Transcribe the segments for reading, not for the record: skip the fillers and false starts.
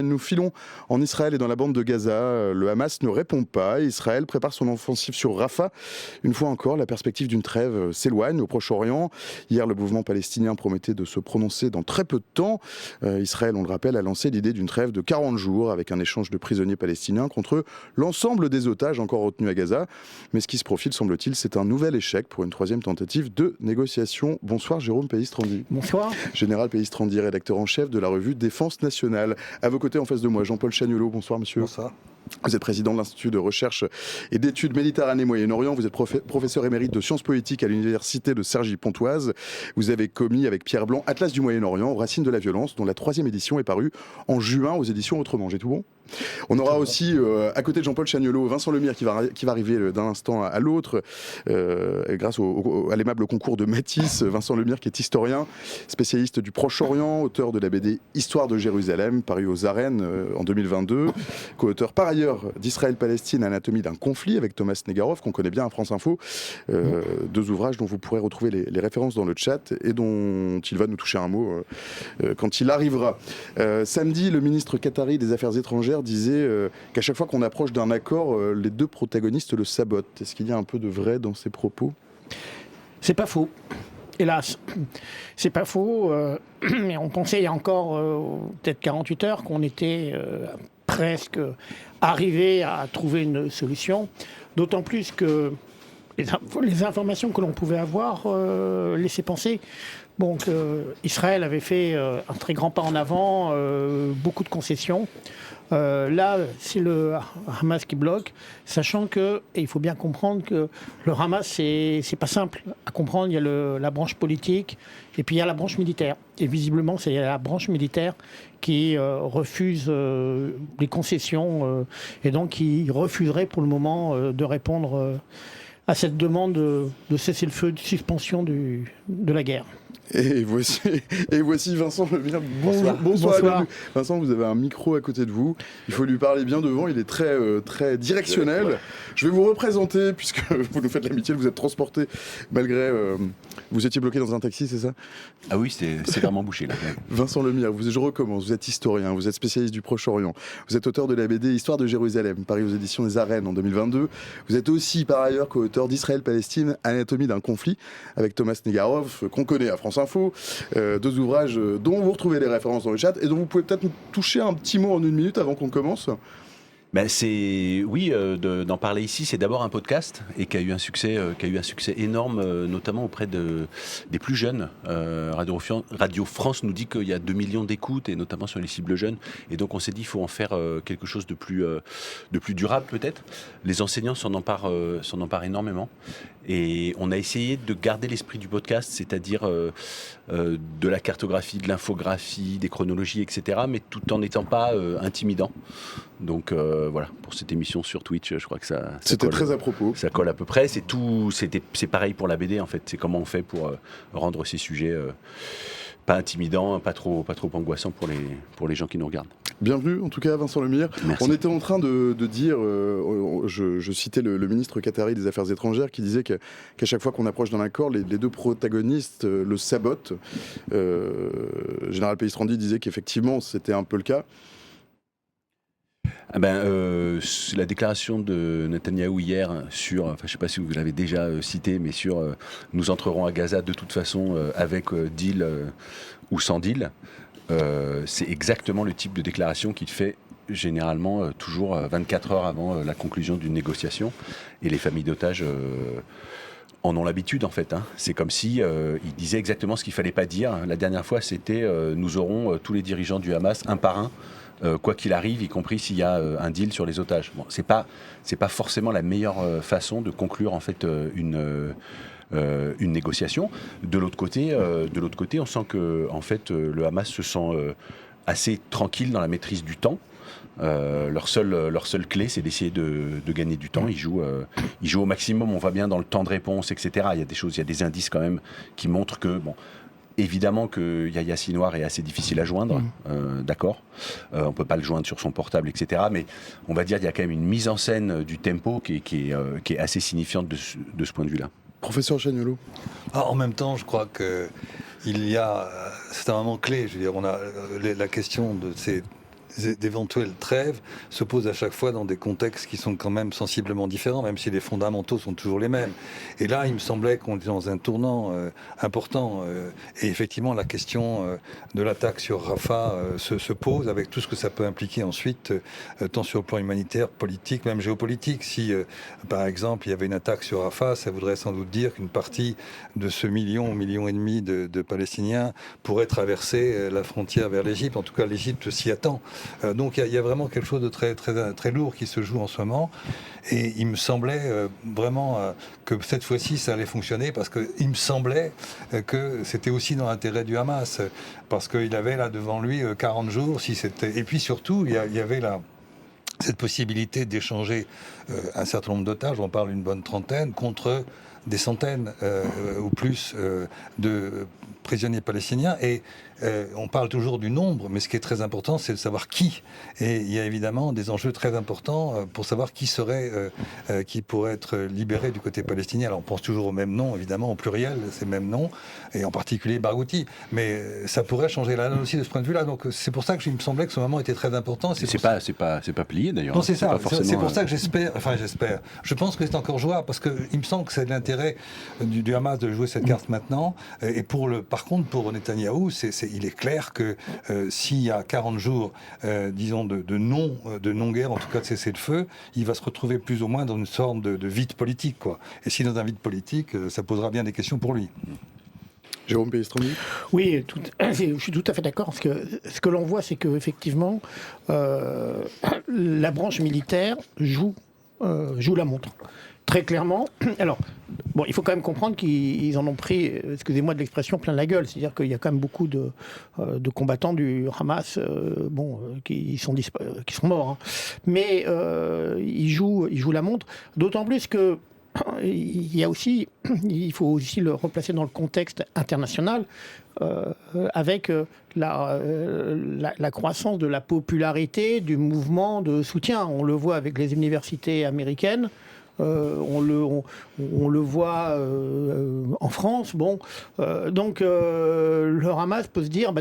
Nous filons en Israël et dans la bande de Gaza. Le Hamas ne répond pas. Israël prépare son offensive sur Rafah. Une fois encore, la perspective d'une trêve s'éloigne au Proche-Orient. Hier, le mouvement palestinien promettait de se prononcer dans très peu de temps. Israël, on le rappelle, a lancé l'idée d'une trêve de 40 jours avec un échange de prisonniers palestiniens contre l'ensemble des otages encore retenus à Gaza. Mais ce qui se profile, semble-t-il, c'est un nouvel échec pour une troisième tentative de négociation. Bonsoir Jérôme Pellistrandi. Bonsoir. Général Pellistrandi, rédacteur en chef de la revue Défense nationale. À vos côtés, en face de moi, Jean-Paul Chagnolot. Bonsoir monsieur. Bonsoir. Vous êtes président de l'Institut de recherche et d'études Méditerranée-Moyen-Orient. Vous êtes professeur émérite de sciences politiques à l'université de Cergy-Pontoise. Vous avez commis avec Pierre Blanc Atlas du Moyen-Orient, aux racines de la violence, dont la 3e édition est parue en juin aux éditions Autrement. J'ai tout bon ? On aura aussi, à côté de Jean-Paul Chagnolot, Vincent Lemire qui va arriver d'un instant à l'autre, grâce à l'aimable concours de Matisse. Vincent Lemire qui est historien, spécialiste du Proche-Orient, auteur de la BD Histoire de Jérusalem, paru aux Arènes en 2022, co-auteur par ailleurs d'Israël-Palestine, Anatomie d'un conflit, avec Thomas Negaroff, qu'on connaît bien à France Info. 2 ouvrages dont vous pourrez retrouver les références dans le chat et dont il va nous toucher un mot quand il arrivera. Samedi, le ministre qatari des Affaires étrangères disait qu'à chaque fois qu'on approche d'un accord, les 2 protagonistes le sabotent. Est-ce qu'il y a un peu de vrai dans ces propos ? C'est pas faux. Hélas, c'est pas faux. Mais on pensait il y a encore peut-être 48 heures qu'on était presque arrivé à trouver une solution. D'autant plus que les informations que l'on pouvait avoir laissaient penser Israël avait fait un très grand pas en avant, beaucoup de concessions. Là, c'est le Hamas qui bloque, sachant que, et il faut bien comprendre que le Hamas, c'est pas simple à comprendre. Il y a la branche politique et puis il y a la branche militaire. Et visiblement, c'est la branche militaire qui refuse les concessions et donc qui refuserait pour le moment de répondre à cette demande de cessez-le-feu, de suspension de la guerre. Et voici Vincent Lemire. Bonsoir. Vincent, vous avez un micro à côté de vous. Il faut lui parler bien devant. Il est très directionnel. Je vais vous représenter, puisque vous nous faites l'amitié de vous être transporté malgré... vous étiez bloqué dans un taxi, c'est ça ? Ah oui, c'est vraiment bouché là. Vincent Lemire, je recommence. Vous êtes historien, vous êtes spécialiste du Proche-Orient. Vous êtes auteur de la BD Histoire de Jérusalem, paru aux éditions des Arènes en 2022. Vous êtes aussi, par ailleurs, co-auteur d'Israël-Palestine, Anatomie d'un conflit, avec Thomas Negaroff, qu'on connaît à France Info. 2 ouvrages dont vous retrouvez les références dans le chat et dont vous pouvez peut-être nous toucher un petit mot en 1 minute avant qu'on commence. D'en parler ici, c'est d'abord un podcast et qui a eu un succès énorme, notamment auprès des plus jeunes. Radio France nous dit qu'il y a 2 millions d'écoutes et notamment sur les cibles jeunes. Et donc on s'est dit qu'il faut en faire quelque chose de plus durable peut-être. Les enseignants s'en emparent énormément. Et on a essayé de garder l'esprit du podcast, c'est-à-dire de la cartographie, de l'infographie, des chronologies, etc., mais tout en n'étant pas intimidant. Donc voilà, pour cette émission sur Twitch, je crois que ça c'était colle, très à propos. Ça colle à peu près. C'est pareil pour la BD en fait. C'est comment on fait pour rendre ces sujets pas intimidants, pas trop angoissants pour les gens qui nous regardent. Bienvenue, en tout cas, Vincent Lemire. Merci. On était en train de dire, je citais le ministre qatari des Affaires étrangères qui disait qu'à chaque fois qu'on approche d'un accord, les 2 protagonistes le sabotent. Général Pellistrandi disait qu'effectivement, c'était un peu le cas. La déclaration de Netanyahou hier sur, je ne sais pas si vous l'avez déjà cité, mais sur nous entrerons à Gaza de toute façon avec deal ou sans deal, c'est exactement le type de déclaration qu'il fait généralement toujours 24 heures avant la conclusion d'une négociation. Et les familles d'otages en ont l'habitude en fait. C'est comme si il disait exactement ce qu'il ne fallait pas dire. La dernière fois, c'était nous aurons tous les dirigeants du Hamas un par un. Quoi qu'il arrive, y compris s'il y a un deal sur les otages. Bon, c'est pas forcément la meilleure façon de conclure en fait une négociation. De l'autre côté, on sent que en fait le Hamas se sent assez tranquille dans la maîtrise du temps. Leur seule clé, c'est d'essayer de gagner du temps. Ils jouent au maximum. On va bien dans le temps de réponse, etc. Il y a des indices quand même qui montrent que évidemment que Yahya Sinwar est assez difficile à joindre, d'accord. On ne peut pas le joindre sur son portable, etc. Mais on va dire qu'il y a quand même une mise en scène du tempo qui est assez signifiante de ce point de vue-là. Professeur Chagnolot. En même temps, je crois que c'est un moment clé. Je veux dire, on a la question de ces d'éventuelles trêves se posent à chaque fois dans des contextes qui sont quand même sensiblement différents, même si les fondamentaux sont toujours les mêmes. Et là, il me semblait qu'on était dans un tournant important. Et effectivement, la question de l'attaque sur Rafah se pose avec tout ce que ça peut impliquer ensuite, tant sur le plan humanitaire, politique, même géopolitique. Si, par exemple, il y avait une attaque sur Rafah, ça voudrait sans doute dire qu'une partie de ce million et demi de Palestiniens pourrait traverser la frontière vers l'Égypte. En tout cas, l'Égypte s'y attend. Donc il y a vraiment quelque chose de très, très, très lourd qui se joue en ce moment. Et il me semblait vraiment que cette fois-ci, ça allait fonctionner parce qu'il me semblait que c'était aussi dans l'intérêt du Hamas. Parce qu'il avait là devant lui 40 jours. Et puis surtout, il y avait là cette possibilité d'échanger un certain nombre d'otages, on parle d'une bonne trentaine, contre des centaines ou plus de prisonniers palestiniens. Et on parle toujours du nombre, mais ce qui est très important, c'est de savoir qui. Et il y a évidemment des enjeux très importants pour savoir qui pourrait être libéré du côté palestinien. Alors on pense toujours au même nom, évidemment, au pluriel, c'est le même nom, et en particulier Barghouti. Mais ça pourrait changer la donne aussi de ce point de vue-là. Donc c'est pour ça que il me semblait que ce moment était très important. C'est pas plié d'ailleurs. Non, c'est ça. Forcément... C'est pour ça que j'espère. Je pense que c'est encore jouable parce que il me semble que c'est de l'intérêt du Hamas de jouer cette carte maintenant. Et par contre, pour Netanyahou, il est clair que s'il y a 40 jours, disons, de non-guerre, en tout cas de cessez-le-feu, il va se retrouver plus ou moins dans une sorte de vide politique, quoi. Et si dans un vide politique, ça posera bien des questions pour lui. Jérôme Pellistrandi ? Oui, je suis tout à fait d'accord. Ce que l'on voit, c'est qu'effectivement, la branche militaire joue la montre. Très clairement. Alors, bon, il faut quand même comprendre qu'ils en ont pris, excusez-moi de l'expression, plein la gueule. C'est-à-dire qu'il y a quand même beaucoup de combattants du Hamas qui sont morts. Hein. Mais ils jouent la montre. D'autant plus que il faut aussi le replacer dans le contexte international avec la croissance de la popularité du mouvement de soutien. On le voit avec les universités américaines. On le voit en France. Bon, donc le Hamas peut se dire,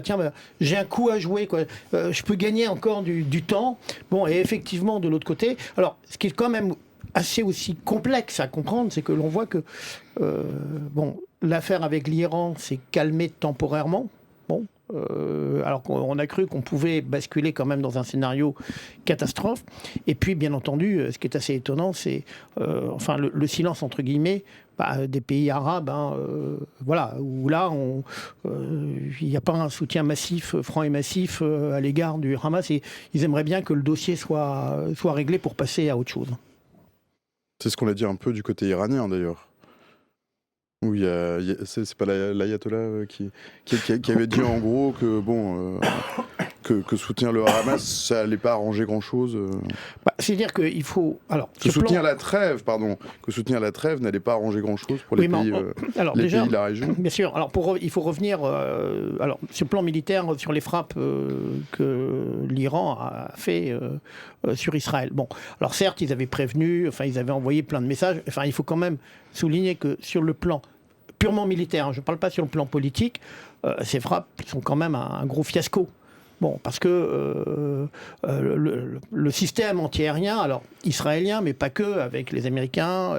j'ai un coup à jouer, quoi. Je peux gagner encore du temps. Bon, et effectivement, de l'autre côté, alors ce qui est quand même assez aussi complexe à comprendre, c'est que l'on voit que l'affaire avec l'Iran s'est calmée temporairement. Bon. Alors qu'on a cru qu'on pouvait basculer quand même dans un scénario catastrophe. Et puis, bien entendu, ce qui est assez étonnant, c'est le silence, entre guillemets, des pays arabes, où là, il n'y a pas un soutien massif, franc et massif à l'égard du Hamas. Et ils aimeraient bien que le dossier soit réglé pour passer à autre chose. C'est ce qu'on a dit un peu du côté iranien, d'ailleurs. Oui, c'est pas l'ayatollah qui avait dit en gros que que soutenir le Hamas, ça allait pas arranger grand-chose. C'est-à-dire qu'il faut que soutenir la trêve n'allait pas arranger grand-chose pour les pays de la région. Bien sûr. Alors il faut revenir sur le plan militaire sur les frappes que l'Iran a fait sur Israël. Bon, alors certes, ils avaient prévenu, ils avaient envoyé plein de messages. Il faut quand même souligner que sur le plan purement militaire, je ne parle pas sur le plan politique, ces frappes sont quand même un gros fiasco. Bon, parce que le système antiaérien, alors israélien, mais pas que, avec les Américains,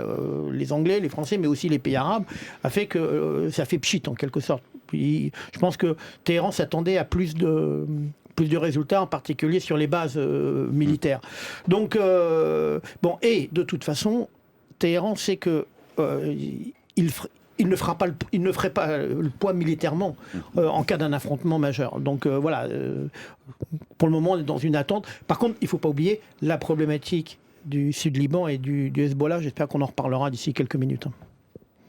les Anglais, les Français, mais aussi les pays arabes, a fait que ça fait pchit en quelque sorte. Puis, je pense que Téhéran s'attendait à plus de résultats, en particulier sur les bases militaires. Donc, et de toute façon, Téhéran sait que il ne ferait pas le poids militairement en cas d'un affrontement majeur. Donc pour le moment, on est dans une attente. Par contre, il ne faut pas oublier la problématique du Sud-Liban et du Hezbollah. J'espère qu'on en reparlera d'ici quelques minutes.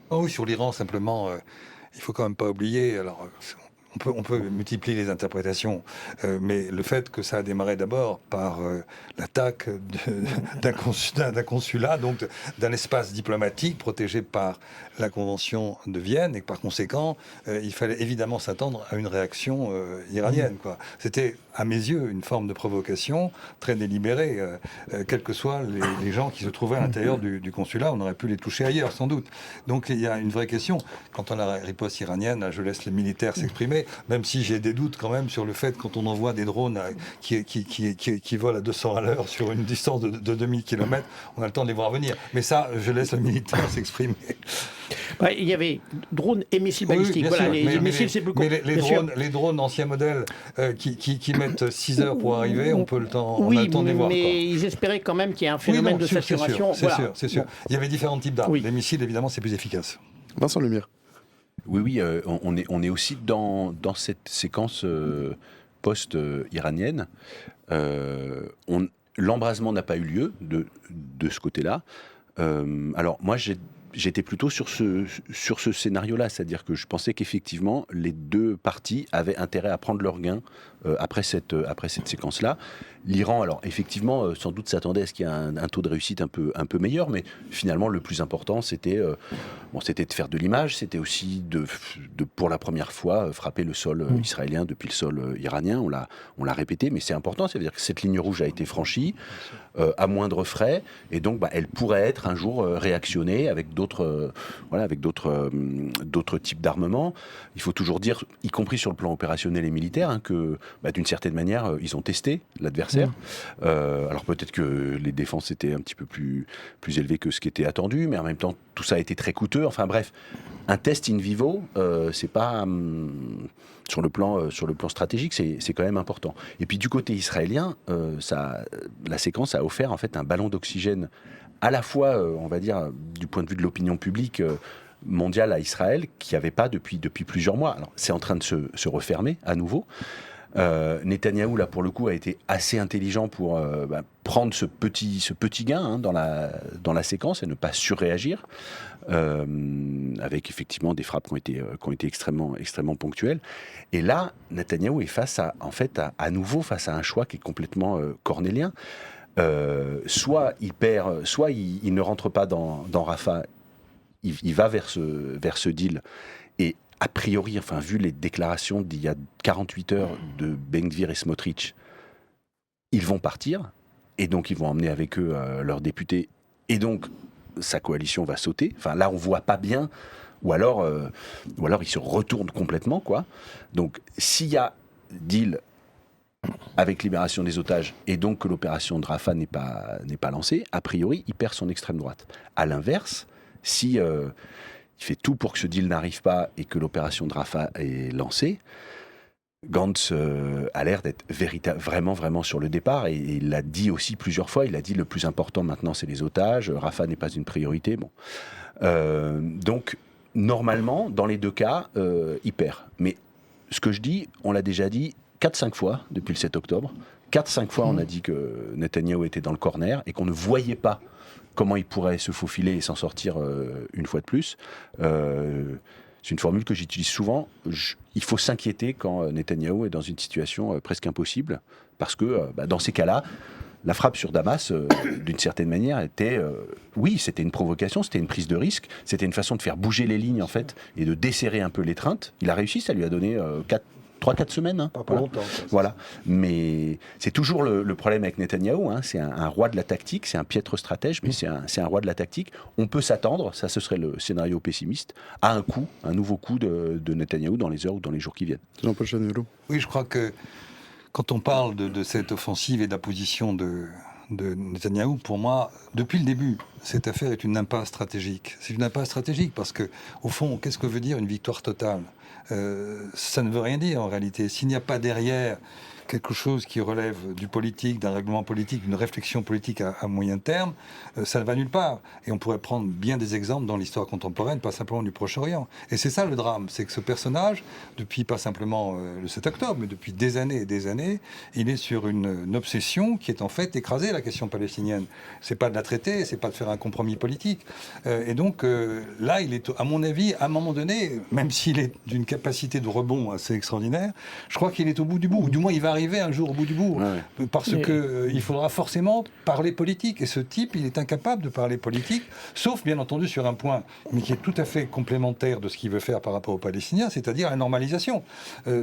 Oh oui, sur l'Iran, simplement, il ne faut quand même pas oublier... Alors, on peut multiplier les interprétations, mais le fait que ça a démarré d'abord par l'attaque d'un consulat, donc d'un espace diplomatique protégé par la Convention de Vienne, et que par conséquent, il fallait évidemment s'attendre à une réaction iranienne, quoi. C'était à mes yeux, une forme de provocation très délibérée, quels que soient les gens qui se trouvaient à l'intérieur du consulat. On aurait pu les toucher ailleurs, sans doute. Donc il y a une vraie question. Quant à la riposte iranienne, là, je laisse les militaires s'exprimer, même si j'ai des doutes quand même sur le fait, quand on envoie des drones qui volent à 200 à l'heure sur une distance de 2000 km, on a le temps de les voir venir. Mais ça, je laisse le militaire s'exprimer. Il y avait drones et missiles balistiques. Voilà, les missiles, c'est plus court. Mais les drones anciens modèles qui mettent 6 heures pour arriver, on a le temps de les voir. Mais ils espéraient quand même qu'il y ait un phénomène de saturation. C'est sûr. Il y avait différents types d'armes. Les missiles, évidemment, c'est plus efficace. Vincent Lemire. Oui, on est aussi dans cette séquence post-iranienne. L'embrasement n'a pas eu lieu de ce côté-là. Alors moi, j'étais plutôt sur ce scénario-là, c'est-à-dire que je pensais qu'effectivement, les deux parties avaient intérêt à prendre leur gain après cette séquence-là. L'Iran, alors effectivement, sans doute s'attendait à ce qu'il y ait un taux de réussite un peu meilleur, mais finalement, le plus important, c'était de faire de l'image, c'était aussi de pour la première fois, frapper le sol israélien depuis le sol iranien. On l'a répété, mais c'est important, c'est-à-dire que cette ligne rouge a été franchie à moindre frais, et donc elle pourrait être un jour réactionnée avec d'autres types d'armements. Il faut toujours dire, y compris sur le plan opérationnel et militaire, que d'une certaine manière, ils ont testé l'adversaire. Alors peut-être que les défenses étaient un petit peu plus élevées que ce qui était attendu, mais en même temps, tout ça a été très coûteux. Enfin bref, un test in vivo, c'est pas sur le plan stratégique, c'est quand même important. Et puis du côté israélien, la séquence a offert en fait un ballon d'oxygène à la fois, on va dire, du point de vue de l'opinion publique mondiale à Israël, qui n'y avait pas depuis plusieurs mois. Alors c'est en train de se refermer à nouveau. Netanyahou, là, pour le coup, a été assez intelligent pour prendre ce petit gain dans la séquence et ne pas surréagir, avec effectivement des frappes qui ont été extrêmement ponctuelles. Et là, Netanyahou est à nouveau face à un choix qui est complètement cornélien. Soit il perd, soit il ne rentre pas dans Rafah, il va vers ce deal, et a priori, vu les déclarations d'il y a 48 heures de Ben Gvir et Smotrich, ils vont partir, et donc ils vont emmener avec eux leurs députés, et donc sa coalition va sauter. Là, on voit pas bien, ou alors il se retourne complètement, quoi. Donc, s'il y a deal avec libération des otages, et donc que l'opération de Rafah n'est pas lancée, a priori, il perd son extrême droite. À l'inverse, si il fait tout pour que ce deal n'arrive pas et que l'opération de Rafah est lancée, Gantz a l'air d'être vraiment sur le départ, et il l'a dit aussi plusieurs fois. Il a dit le plus important maintenant, c'est les otages. Rafah n'est pas une priorité. Bon, donc normalement, dans les deux cas, il perd. Mais ce que je dis, on l'a déjà dit 4-5 fois depuis le 7 octobre. 4-5 fois, on a dit que Netanyahou était dans le corner et qu'on ne voyait pas comment il pourrait se faufiler et s'en sortir une fois de plus. C'est une formule que j'utilise souvent. Il faut s'inquiéter quand Netanyahou est dans une situation presque impossible, parce que dans ces cas-là, la frappe sur Damas, d'une certaine manière, c'était une provocation, c'était une prise de risque, c'était une façon de faire bouger les lignes, en fait, et de desserrer un peu l'étreinte. Il a réussi, ça lui a donné 3-4 semaines. Pas pour longtemps. Voilà. Mais c'est toujours le problème avec Netanyahou. C'est un roi de la tactique, c'est un piètre stratège, mais c'est un roi de la tactique. On peut s'attendre, ça ce serait le scénario pessimiste, à un nouveau coup de Netanyahou dans les heures ou dans les jours qui viennent. Jean-Paul Chagnolo. Oui, je crois que quand on parle de cette offensive et de la position de Netanyahou, pour moi, depuis le début, cette affaire est une impasse stratégique. C'est une impasse stratégique parce que, au fond, qu'est-ce que veut dire une victoire totale ? Ça ne veut rien dire en réalité. S'il n'y a pas derrière quelque chose qui relève du politique, d'un règlement politique, d'une réflexion politique à moyen terme, ça ne va nulle part. Et on pourrait prendre bien des exemples dans l'histoire contemporaine, pas simplement du Proche-Orient. Et c'est ça le drame, c'est que ce personnage, depuis pas simplement le 7 octobre, mais depuis des années et des années, il est sur une obsession qui est en fait d'écraser la question palestinienne. C'est pas de la traiter, c'est pas de faire un compromis politique. Et donc là, il est, à mon avis, à un moment donné, même s'il est d'une capacité de rebond assez extraordinaire, je crois qu'il est au bout du bout, ou du moins il va arriver arriver un jour au bout du bout. Parce qu'il faudra forcément parler politique. Et ce type, il est incapable de parler politique, sauf bien entendu sur un point, mais qui est tout à fait complémentaire de ce qu'il veut faire par rapport aux Palestiniens, c'est-à-dire la normalisation.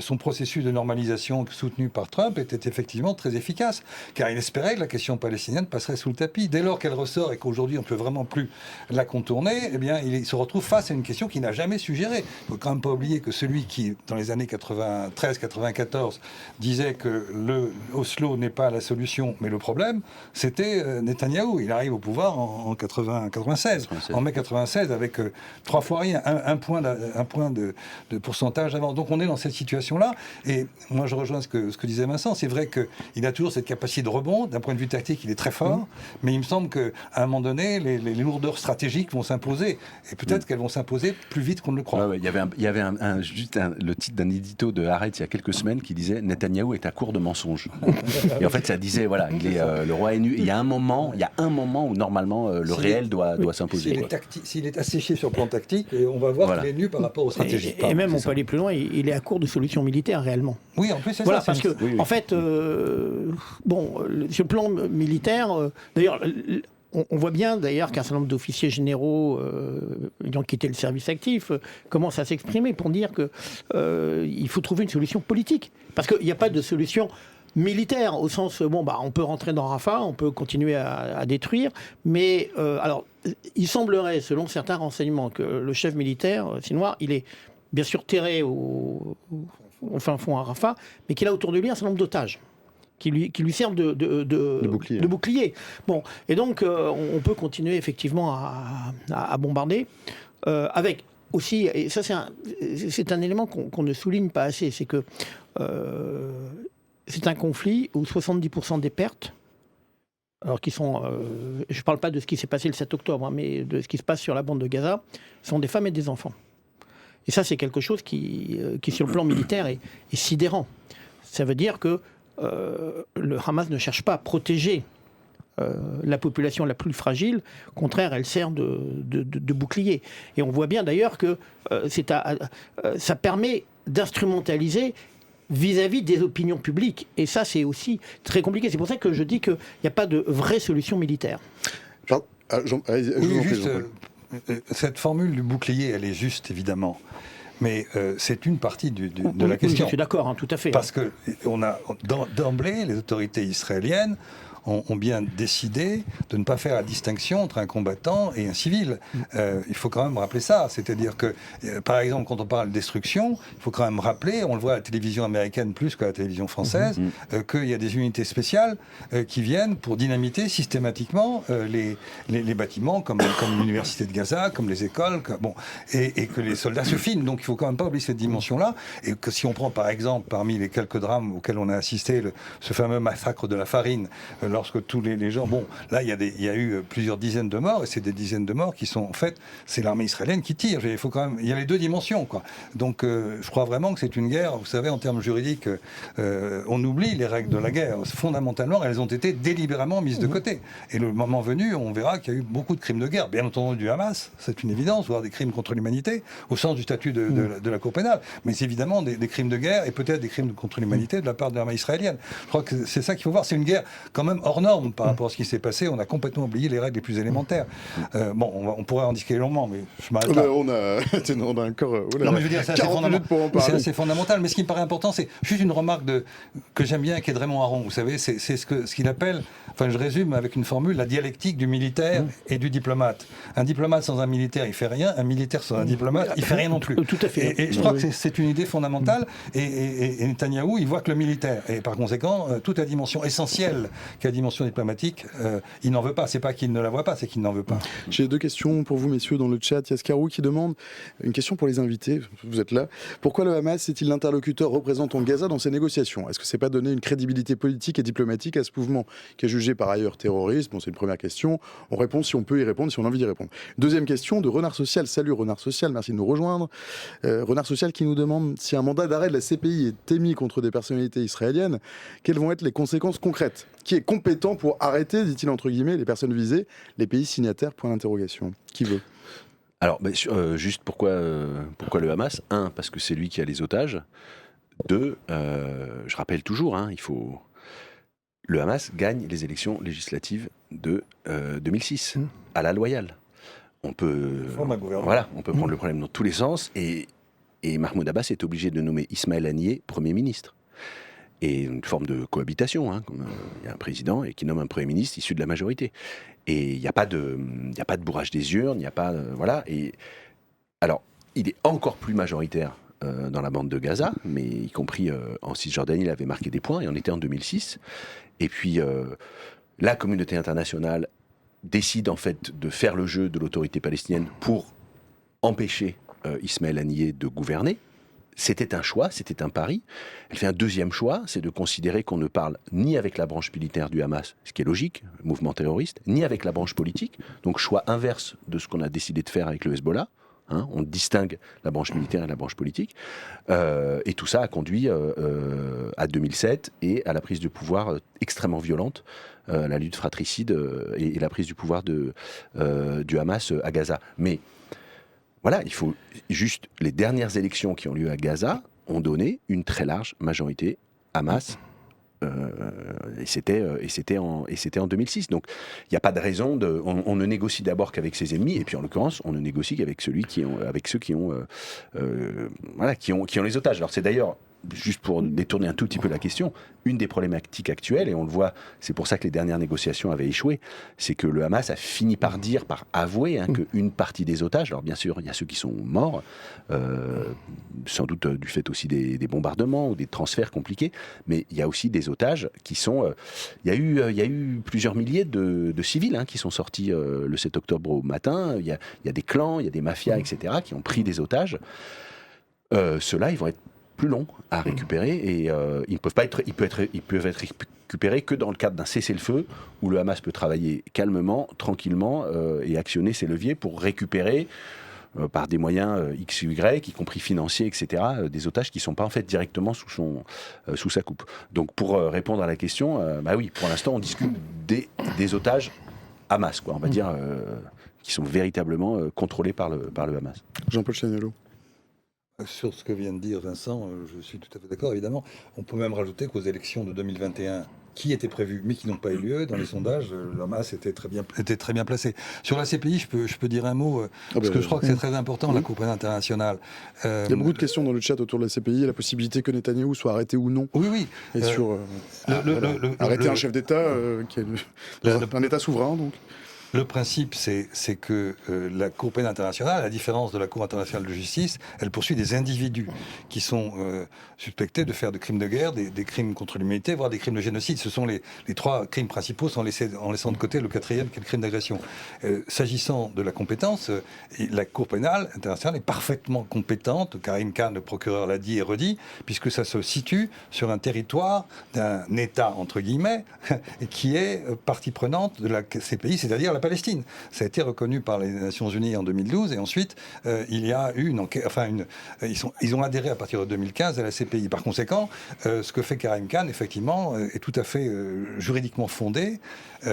Son processus de normalisation soutenu par Trump était effectivement très efficace, car il espérait que la question palestinienne passerait sous le tapis. Dès lors qu'elle ressort et qu'aujourd'hui on ne peut vraiment plus la contourner, eh bien, il se retrouve face à une question qu'il n'a jamais suggérée. Il ne faut quand même pas oublier que celui qui, dans les années 93-94, disait que le Oslo n'est pas la solution, mais le problème, c'était Netanyahou. Il arrive au pouvoir en 96. En mai 96, avec 3 fois rien, un point de pourcentage avant. Donc on est dans cette situation-là. Et moi, je rejoins ce que disait Vincent. C'est vrai qu'il a toujours cette capacité de rebond. D'un point de vue tactique, il est très fort. Mais il me semble qu'à un moment donné, les lourdeurs stratégiques vont s'imposer. Et peut-être qu'elles vont s'imposer plus vite qu'on ne le croit. Il y avait le titre d'un édito de Haaretz il y a quelques semaines qui disait « Netanyahou est à court de mensonges ». Et en fait, ça disait, voilà, le roi est nu. Il y a un moment où normalement le réel doit s'imposer. S'il est asséché sur le plan tactique, on va voir qu'il est nu par rappur aux stratégies. Et même, on peut aller plus loin, il est à court de solutions militaires réellement. Oui, en plus, c'est voilà, ça. Parce que, en fait, sur le plan militaire, d'ailleurs, on voit bien d'ailleurs qu'un certain nombre d'officiers généraux ayant quitté le service actif commencent à s'exprimer pour dire qu'il faut trouver une solution politique. Parce qu'il n'y a pas de solution militaire, au sens, on peut rentrer dans Rafah, on peut continuer à détruire, mais alors, il semblerait, selon certains renseignements, que le chef militaire, Sinwar, il est bien sûr terré au fin fond à Rafah, mais qu'il a autour de lui un certain nombre d'otages qui lui servent de bouclier. Bon, et donc, on peut continuer effectivement à bombarder, avec aussi, et ça c'est un élément qu'on ne souligne pas assez, c'est que c'est un conflit où 70% des pertes, alors qui sont, je ne parle pas de ce qui s'est passé le 7 octobre, mais de ce qui se passe sur la bande de Gaza, sont des femmes et des enfants. Et ça, c'est quelque chose qui sur le plan militaire, est sidérant. Ça veut dire que le Hamas ne cherche pas à protéger la population la plus fragile. Au contraire, elle sert de bouclier. Et on voit bien d'ailleurs que ça permet d'instrumentaliser vis-à-vis des opinions publiques. Et ça, c'est aussi très compliqué. C'est pour ça que je dis qu'il n'y a pas de vraie solution militaire. Cette formule du bouclier, elle est juste, évidemment. Mais c'est une partie de la question. Je suis d'accord, tout à fait. Parce que d'emblée, les autorités israéliennes ont bien décidé de ne pas faire la distinction entre un combattant et un civil. Il faut quand même rappeler ça. C'est-à-dire que, par exemple, quand on parle de destruction, il faut quand même rappeler, on le voit à la télévision américaine plus qu'à la télévision française, qu'il y a des unités spéciales qui viennent pour dynamiter systématiquement les bâtiments, comme l'université de Gaza, comme les écoles, et que les soldats se filment. Donc il ne faut quand même pas oublier cette dimension-là. Et que si on prend, par exemple, parmi les quelques drames auxquels on a assisté, ce fameux massacre de la Farine, lorsque tous les gens... Bon, là, il y a eu plusieurs dizaines de morts, et c'est des dizaines de morts qui sont, en fait, c'est l'armée israélienne qui tire. Il faut quand même... Il y a les deux dimensions, quoi. Donc, je crois vraiment que c'est une guerre, vous savez, en termes juridiques, on oublie les règles de la guerre. Fondamentalement, elles ont été délibérément mises de côté. Et le moment venu, on verra qu'il y a eu beaucoup de crimes de guerre, bien entendu du Hamas, c'est une évidence, voire des crimes contre l'humanité, au sens du statut de la Cour pénale. Mais c'est évidemment des crimes de guerre, et peut-être des crimes contre l'humanité de la part de l'armée israélienne. Je crois que c'est ça qu'il faut voir. C'est une guerre, quand même, hors norme par rapport à ce qui s'est passé. On a complètement oublié les règles les plus élémentaires. On pourrait en discuter longuement, mais je m'arrête là. On a encore non, mais je veux dire, c'est assez fondamental. Mais ce qui me paraît important, c'est juste une remarque que j'aime bien, qui est de Raymond Aron. Vous savez, c'est ce qu'il appelle, enfin je résume avec une formule, la dialectique du militaire et du diplomate. Un diplomate sans un militaire, il fait rien. Un militaire sans un diplomate, il fait rien non plus. Tout à fait. Et je crois que c'est une idée fondamentale. Et Netanyahou, il voit que le militaire. Et par conséquent, toute la dimension essentielle qu'est la dimension diplomatique, il n'en veut pas. C'est pas qu'il ne la voit pas, c'est qu'il n'en veut pas. J'ai deux questions pour vous, messieurs, dans le chat. Yaskarou qui demande une question pour les invités. Vous êtes là. Pourquoi le Hamas est-il l'interlocuteur représentant Gaza dans ces négociations ? Est-ce que c'est pas donner une crédibilité politique et diplomatique à ce mouvement qui est jugé par ailleurs terroriste ? Bon, c'est une première question. On répond si on peut y répondre, si on a envie d'y répondre. Deuxième question de Renard Social. Salut Renard Social, merci de nous rejoindre. Renard Social qui nous demande si un mandat d'arrêt de la CPI est émis contre des personnalités israéliennes, quelles vont être les conséquences concrètes ? Qui est compétent pour arrêter, dit-il entre guillemets, les personnes visées, les pays signataires, point d'interrogation. Qui veut ? Alors, juste pourquoi le Hamas ? Un, parce que c'est lui qui a les otages. je rappelle toujours, le Hamas gagne les élections législatives de 2006 à la loyale. On peut prendre le problème dans tous les sens et Mahmoud Abbas est obligé de nommer Ismaël Haniyeh Premier ministre. Et une forme de cohabitation, comme il y a un président et qui nomme un Premier ministre issu de la majorité. Et il n'y a pas de bourrage des urnes, il n'y a pas... Et alors, il est encore plus majoritaire dans la bande de Gaza, mais y compris en Cisjordanie, il avait marqué des points, et on était en 2006. Et puis, la communauté internationale décide en fait de faire le jeu de l'autorité palestinienne pour empêcher Ismaël Haniyeh de gouverner. C'était un choix, c'était un pari. Elle fait un deuxième choix, c'est de considérer qu'on ne parle ni avec la branche militaire du Hamas, ce qui est logique, mouvement terroriste, ni avec la branche politique. Donc choix inverse de ce qu'on a décidé de faire avec le Hezbollah. On distingue la branche militaire et la branche politique. Et tout ça a conduit à 2007 et à la prise de pouvoir extrêmement violente, la lutte fratricide et la prise du pouvoir du Hamas à Gaza. Mais voilà, il faut juste... Les dernières élections qui ont lieu à Gaza ont donné une très large majorité Hamas. Et c'était en 2006. Donc, il n'y a pas de raison on ne négocie d'abord qu'avec ses ennemis, et puis en l'occurrence, on ne négocie qu'avec ceux qui ont les otages. Alors, c'est d'ailleurs, juste pour détourner un tout petit peu la question, une des problématiques actuelles, et on le voit, c'est pour ça que les dernières négociations avaient échoué, c'est que le Hamas a fini par avouer qu'une partie des otages, alors bien sûr, il y a ceux qui sont morts, sans doute du fait aussi des bombardements ou des transferts compliqués, mais il y a aussi des otages qui sont... Il y a eu plusieurs milliers de civils qui sont sortis le 7 octobre au matin, il y a des clans, il y a des mafias, etc., qui ont pris des otages. Ceux-là, ils vont être plus longs à récupérer et ils peuvent être récupérés que dans le cadre d'un cessez-le-feu où le Hamas peut travailler calmement, tranquillement et actionner ses leviers pour récupérer par des moyens X ou Y, y compris financiers, etc., des otages qui ne sont pas en fait directement sous sa coupe. Donc pour répondre à la question, oui, pour l'instant on discute des otages Hamas, on va dire, qui sont véritablement contrôlés par le Hamas. Jean-Paul Chagnollo. Sur ce que vient de dire Vincent, je suis tout à fait d'accord, évidemment. On peut même rajouter qu'aux élections de 2021, qui étaient prévues, mais qui n'ont pas eu lieu, dans les sondages, le Hamas était très bien placé. Sur la CPI, je peux dire un mot, parce que je crois que c'est très important, la Cour pénale internationale. Il y a beaucoup de questions dans le chat autour de la CPI, la possibilité que Netanyahou soit arrêté ou non. Oui. Et arrêter un chef d'État qui est un État souverain, donc. Le principe, c'est que la Cour pénale internationale, à la différence de la Cour internationale de justice, elle poursuit des individus qui sont suspectés de faire des crimes de guerre, des crimes contre l'humanité, voire des crimes de génocide. Ce sont les trois crimes principaux, en laissant de côté le quatrième, qui est le crime d'agression. S'agissant de la compétence, la Cour pénale internationale est parfaitement compétente, Karim Khan, le procureur, l'a dit et redit, puisque ça se situe sur un territoire d'un État, entre guillemets, qui est partie prenante de la CPI, c'est-à-dire la Palestine. Ça a été reconnu par les Nations Unies en 2012 et ensuite il y a eu une enquête, ils ont adhéré à partir de 2015 à la CPI. Par conséquent, ce que fait Karim Khan, effectivement, est tout à fait juridiquement fondé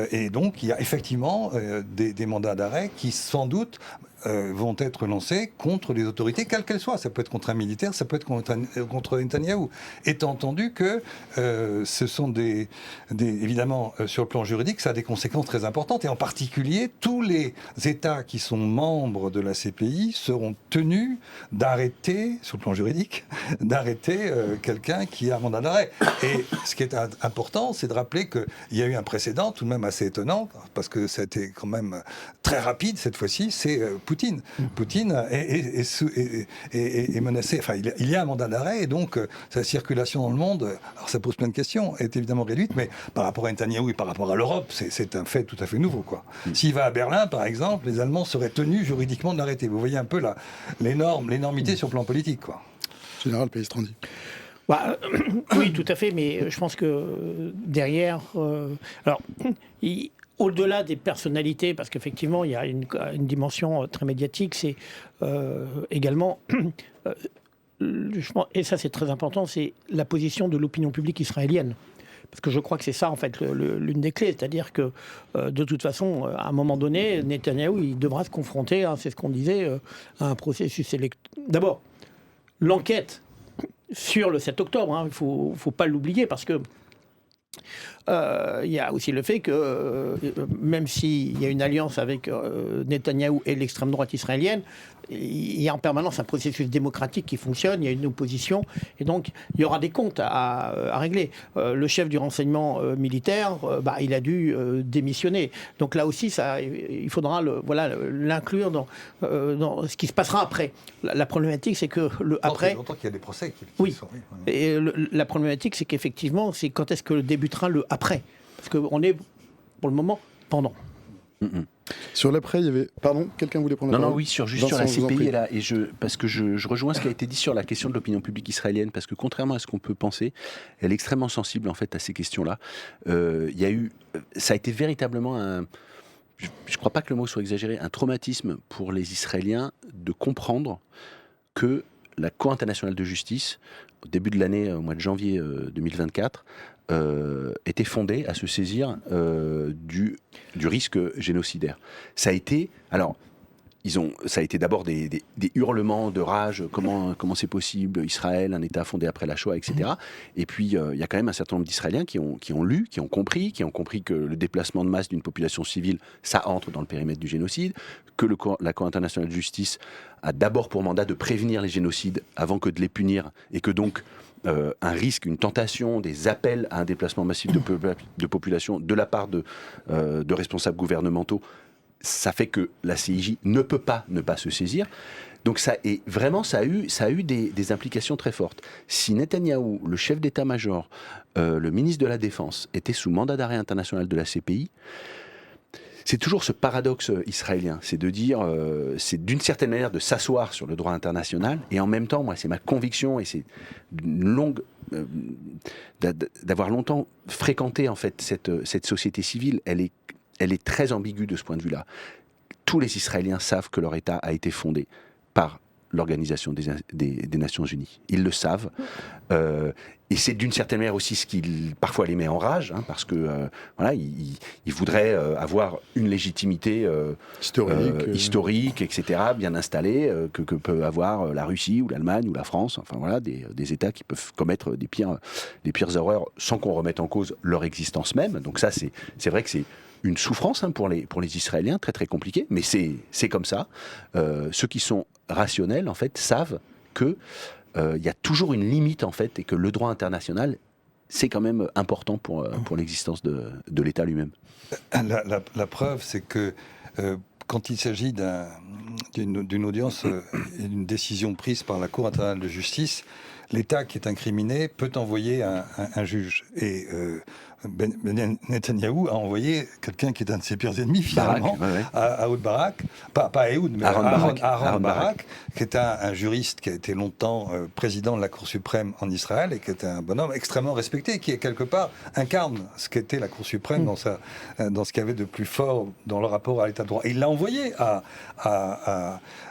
et donc il y a effectivement des mandats d'arrêt qui sans doute vont être lancés contre les autorités, quelles qu'elles soient. Ça peut être contre un militaire, ça peut être contre Netanyahou. Étant entendu que ce sont évidemment, sur le plan juridique, ça a des conséquences très importantes. Et en particulier, tous les États qui sont membres de la CPI seront tenus d'arrêter, sur le plan juridique, d'arrêter quelqu'un qui a un mandat d'arrêt. Et ce qui est important, c'est de rappeler qu'il y a eu un précédent, tout de même assez étonnant, parce que ça a été quand même très rapide cette fois-ci, c'est Poutine. Poutine est menacé, enfin il y a un mandat d'arrêt et donc sa circulation dans le monde, alors ça pose plein de questions, est évidemment réduite, mais par rapport à Netanyahou et par rapport à l'Europe, c'est un fait tout à fait nouveau, quoi. S'il va à Berlin, par exemple, les Allemands seraient tenus juridiquement de l'arrêter. Vous voyez un peu l'énormité sur le plan politique, quoi. Général Pellistrandi. Oui, tout à fait, mais je pense que derrière... au-delà des personnalités, parce qu'effectivement, il y a une dimension très médiatique, c'est également, et ça c'est très important, c'est la position de l'opinion publique israélienne. Parce que je crois que c'est ça, en fait, l'une des clés. C'est-à-dire que, de toute façon, à un moment donné, Netanyahou, il devra se confronter, c'est ce qu'on disait, à un processus électoral. D'abord, l'enquête sur le 7 octobre, il ne faut pas l'oublier, parce que il y a aussi le fait que, même s'il y a une alliance avec Netanyahou et l'extrême droite israélienne, il y a en permanence un processus démocratique qui fonctionne, il y a une opposition, et donc il y aura des comptes à régler. Le chef du renseignement militaire, il a dû démissionner. Donc là aussi, il faudra l'inclure dans ce qui se passera après. La problématique, c'est que le après... Il y a longtemps qu'il y a des procès qui oui. sont... Et la problématique, c'est qu'effectivement, c'est quand est-ce que débutera le après. Parce qu'on est, pour le moment, pendant. Sur l'après, il y avait... Pardon, quelqu'un voulait prendre la parole ? Non, oui, sur la CPI, parce que je rejoins ce qui a été dit sur la question de l'opinion publique israélienne, parce que contrairement à ce qu'on peut penser, elle est extrêmement sensible, en fait, à ces questions-là. Ça a été véritablement je ne crois pas que le mot soit exagéré, un traumatisme pour les Israéliens de comprendre que la Cour internationale de justice, au début de l'année, au mois de janvier 2024, était fondée à se saisir du risque génocidaire. Ça a été... Alors, ça a été d'abord des hurlements de rage, comment c'est possible, Israël, un État fondé après la Shoah, etc. Et puis, il y a quand même un certain nombre d'Israéliens qui ont lu, qui ont compris que le déplacement de masse d'une population civile, ça entre dans le périmètre du génocide, que la Cour internationale de justice a d'abord pour mandat de prévenir les génocides avant que de les punir, et que donc un risque, une tentation, des appels à un déplacement massif de population de la part de responsables gouvernementaux, ça fait que la CIJ ne peut pas ne pas se saisir. Donc ça a eu des implications très fortes. Si Netanyahou, le chef d'état-major, le ministre de la Défense, était sous mandat d'arrêt international de la CPI, c'est toujours ce paradoxe israélien, c'est de dire, c'est d'une certaine manière de s'asseoir sur le droit international, et en même temps, moi, c'est ma conviction, et c'est d'avoir longtemps fréquenté en fait cette société civile, elle est très ambiguë de ce point de vue-là. Tous les Israéliens savent que leur État a été fondé par l'Organisation des Nations Unies. Ils le savent. Et c'est d'une certaine manière aussi ce qui parfois les met en rage, parce que ils voudraient avoir une légitimité historique, etc., bien installée, que peut avoir la Russie ou l'Allemagne ou la France, enfin voilà, des États qui peuvent commettre des pires horreurs sans qu'on remette en cause leur existence même. Donc ça, c'est vrai que c'est une souffrance pour les Israéliens, très très compliquée, mais c'est comme ça. Ceux qui sont rationnels, en fait, savent que il y a toujours une limite, en fait, et que le droit international, c'est quand même important pour l'existence de l'État lui-même. La preuve, c'est que quand il s'agit d'une audience et d'une décision prise par la Cour internationale de justice, l'État qui est incriminé peut envoyer un juge. Et Netanyahou a envoyé quelqu'un qui est un de ses pires ennemis, finalement, à Ehud Barak, pas Ehud, mais Aaron Barak, qui est un juriste qui a été longtemps président de la Cour suprême en Israël et qui est un bonhomme extrêmement respecté, qui, quelque part, incarne ce qu'était la Cour suprême dans ce qu'il y avait de plus fort dans le rapport à l'état de droit. Et il l'a envoyé à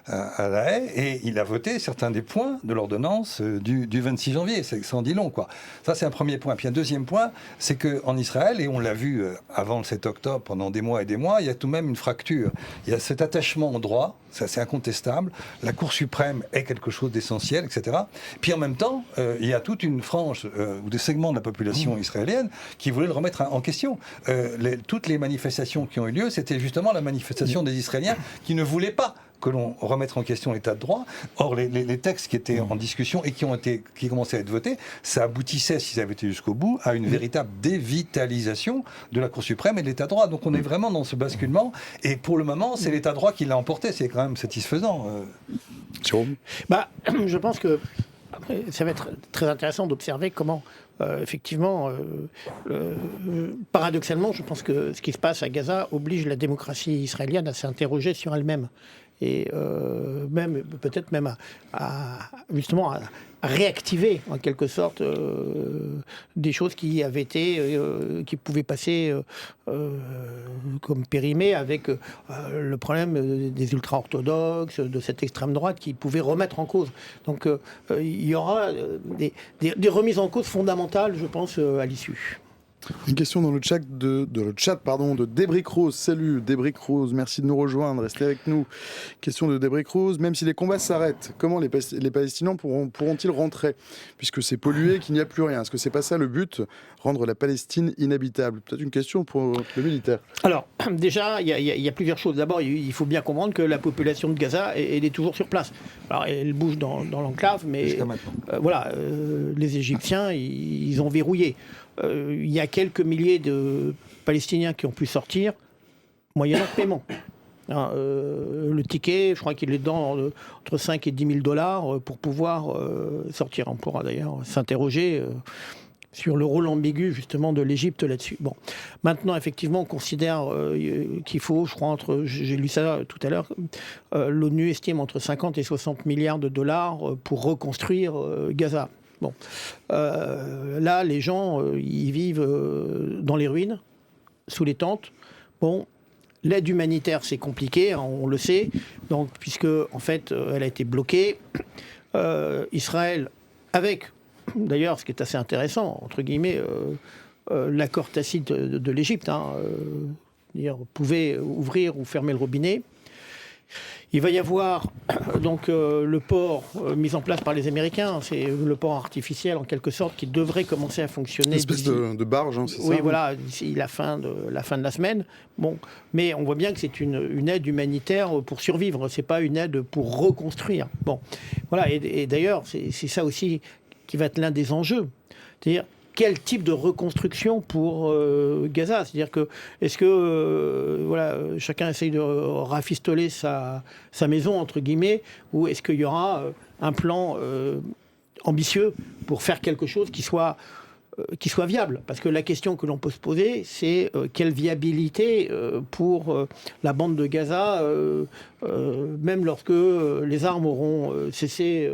La Haye, et il a voté certains des points de l'ordonnance du 26 janvier. Ça en dit long, quoi. Ça, c'est un premier point. Puis un deuxième point, c'est qu'en Israël, et on l'a vu avant le 7 octobre, pendant des mois et des mois, il y a tout de même une fracture. Il y a cet attachement au droit, ça c'est incontestable. La Cour suprême est quelque chose d'essentiel, etc. Puis en même temps, il y a toute une frange ou des segments de la population israélienne qui voulaient le remettre en question. Toutes les manifestations qui ont eu lieu, c'était justement la manifestation des Israéliens qui ne voulaient pas que l'on remette en question l'état de droit. Or, les textes qui étaient en discussion et qui commençaient à être votés, ça aboutissait, s'ils avaient été jusqu'au bout, à une véritable dévitalisation de la Cour suprême et de l'état de droit. Donc on est vraiment dans ce basculement, et pour le moment, c'est l'état de droit qui l'a emporté. C'est quand même satisfaisant. Jérôme ? Je pense que ça va être très intéressant d'observer comment, effectivement, paradoxalement, je pense que ce qui se passe à Gaza oblige la démocratie israélienne à s'interroger sur elle-même. Et peut-être même à réactiver en quelque sorte des choses qui avaient été, qui pouvaient passer comme périmées avec le problème des ultra-orthodoxes, de cette extrême droite qui pouvait remettre en cause. Donc il y aura des remises en cause fondamentales, je pense, à l'issue. Une question dans le chat de Débrick Rose. Salut Débrick Rose, merci de nous rejoindre, restez avec nous. Question de Débrick Rose, même si les combats s'arrêtent, comment les Palestiniens pourront-ils rentrer, puisque c'est pollué, qu'il n'y a plus rien? Est-ce que c'est pas ça le but, rendre la Palestine inhabitable? Peut-être une question pour le militaire. Alors, déjà, il y a plusieurs choses. D'abord, il faut bien comprendre que la population de Gaza, elle est toujours sur place. Alors, elle bouge dans l'enclave, mais jusqu'à maintenant. Les Égyptiens, ils ont verrouillé. Il y a quelques milliers de Palestiniens qui ont pu sortir moyennant paiement. Le ticket, je crois qu'il est entre 5 et 10 000 $ pour pouvoir sortir. On pourra d'ailleurs s'interroger sur le rôle ambigu justement de l'Égypte là-dessus. Bon, maintenant effectivement on considère qu'il faut, je crois, j'ai lu ça tout à l'heure, l'ONU estime entre 50 et 60 milliards de dollars pour reconstruire Gaza. Bon, là les gens ils vivent dans les ruines, sous les tentes. Bon, l'aide humanitaire c'est compliqué, hein, on le sait, donc puisque en fait elle a été bloquée. Israël avec d'ailleurs, ce qui est assez intéressant, entre guillemets, l'accord tacite de l'Égypte, pouvait ouvrir ou fermer le robinet. Il va y avoir donc le port mis en place par les Américains, c'est le port artificiel en quelque sorte qui devrait commencer à fonctionner. Une espèce de barge, hein, c'est ça? Oui, voilà, d'ici la fin de la semaine. Bon, mais on voit bien que c'est une aide humanitaire pour survivre, c'est pas une aide pour reconstruire. Bon, voilà, et d'ailleurs, c'est ça aussi qui va être l'un des enjeux. C'est-à-dire, quel type de reconstruction pour Gaza? C'est-à-dire que, est-ce que chacun essaye de rafistoler sa maison, entre guillemets, ou est-ce qu'il y aura un plan ambitieux pour faire quelque chose qui soit viable? Parce que la question que l'on peut se poser, c'est quelle viabilité pour la bande de Gaza, même lorsque les armes auront cessé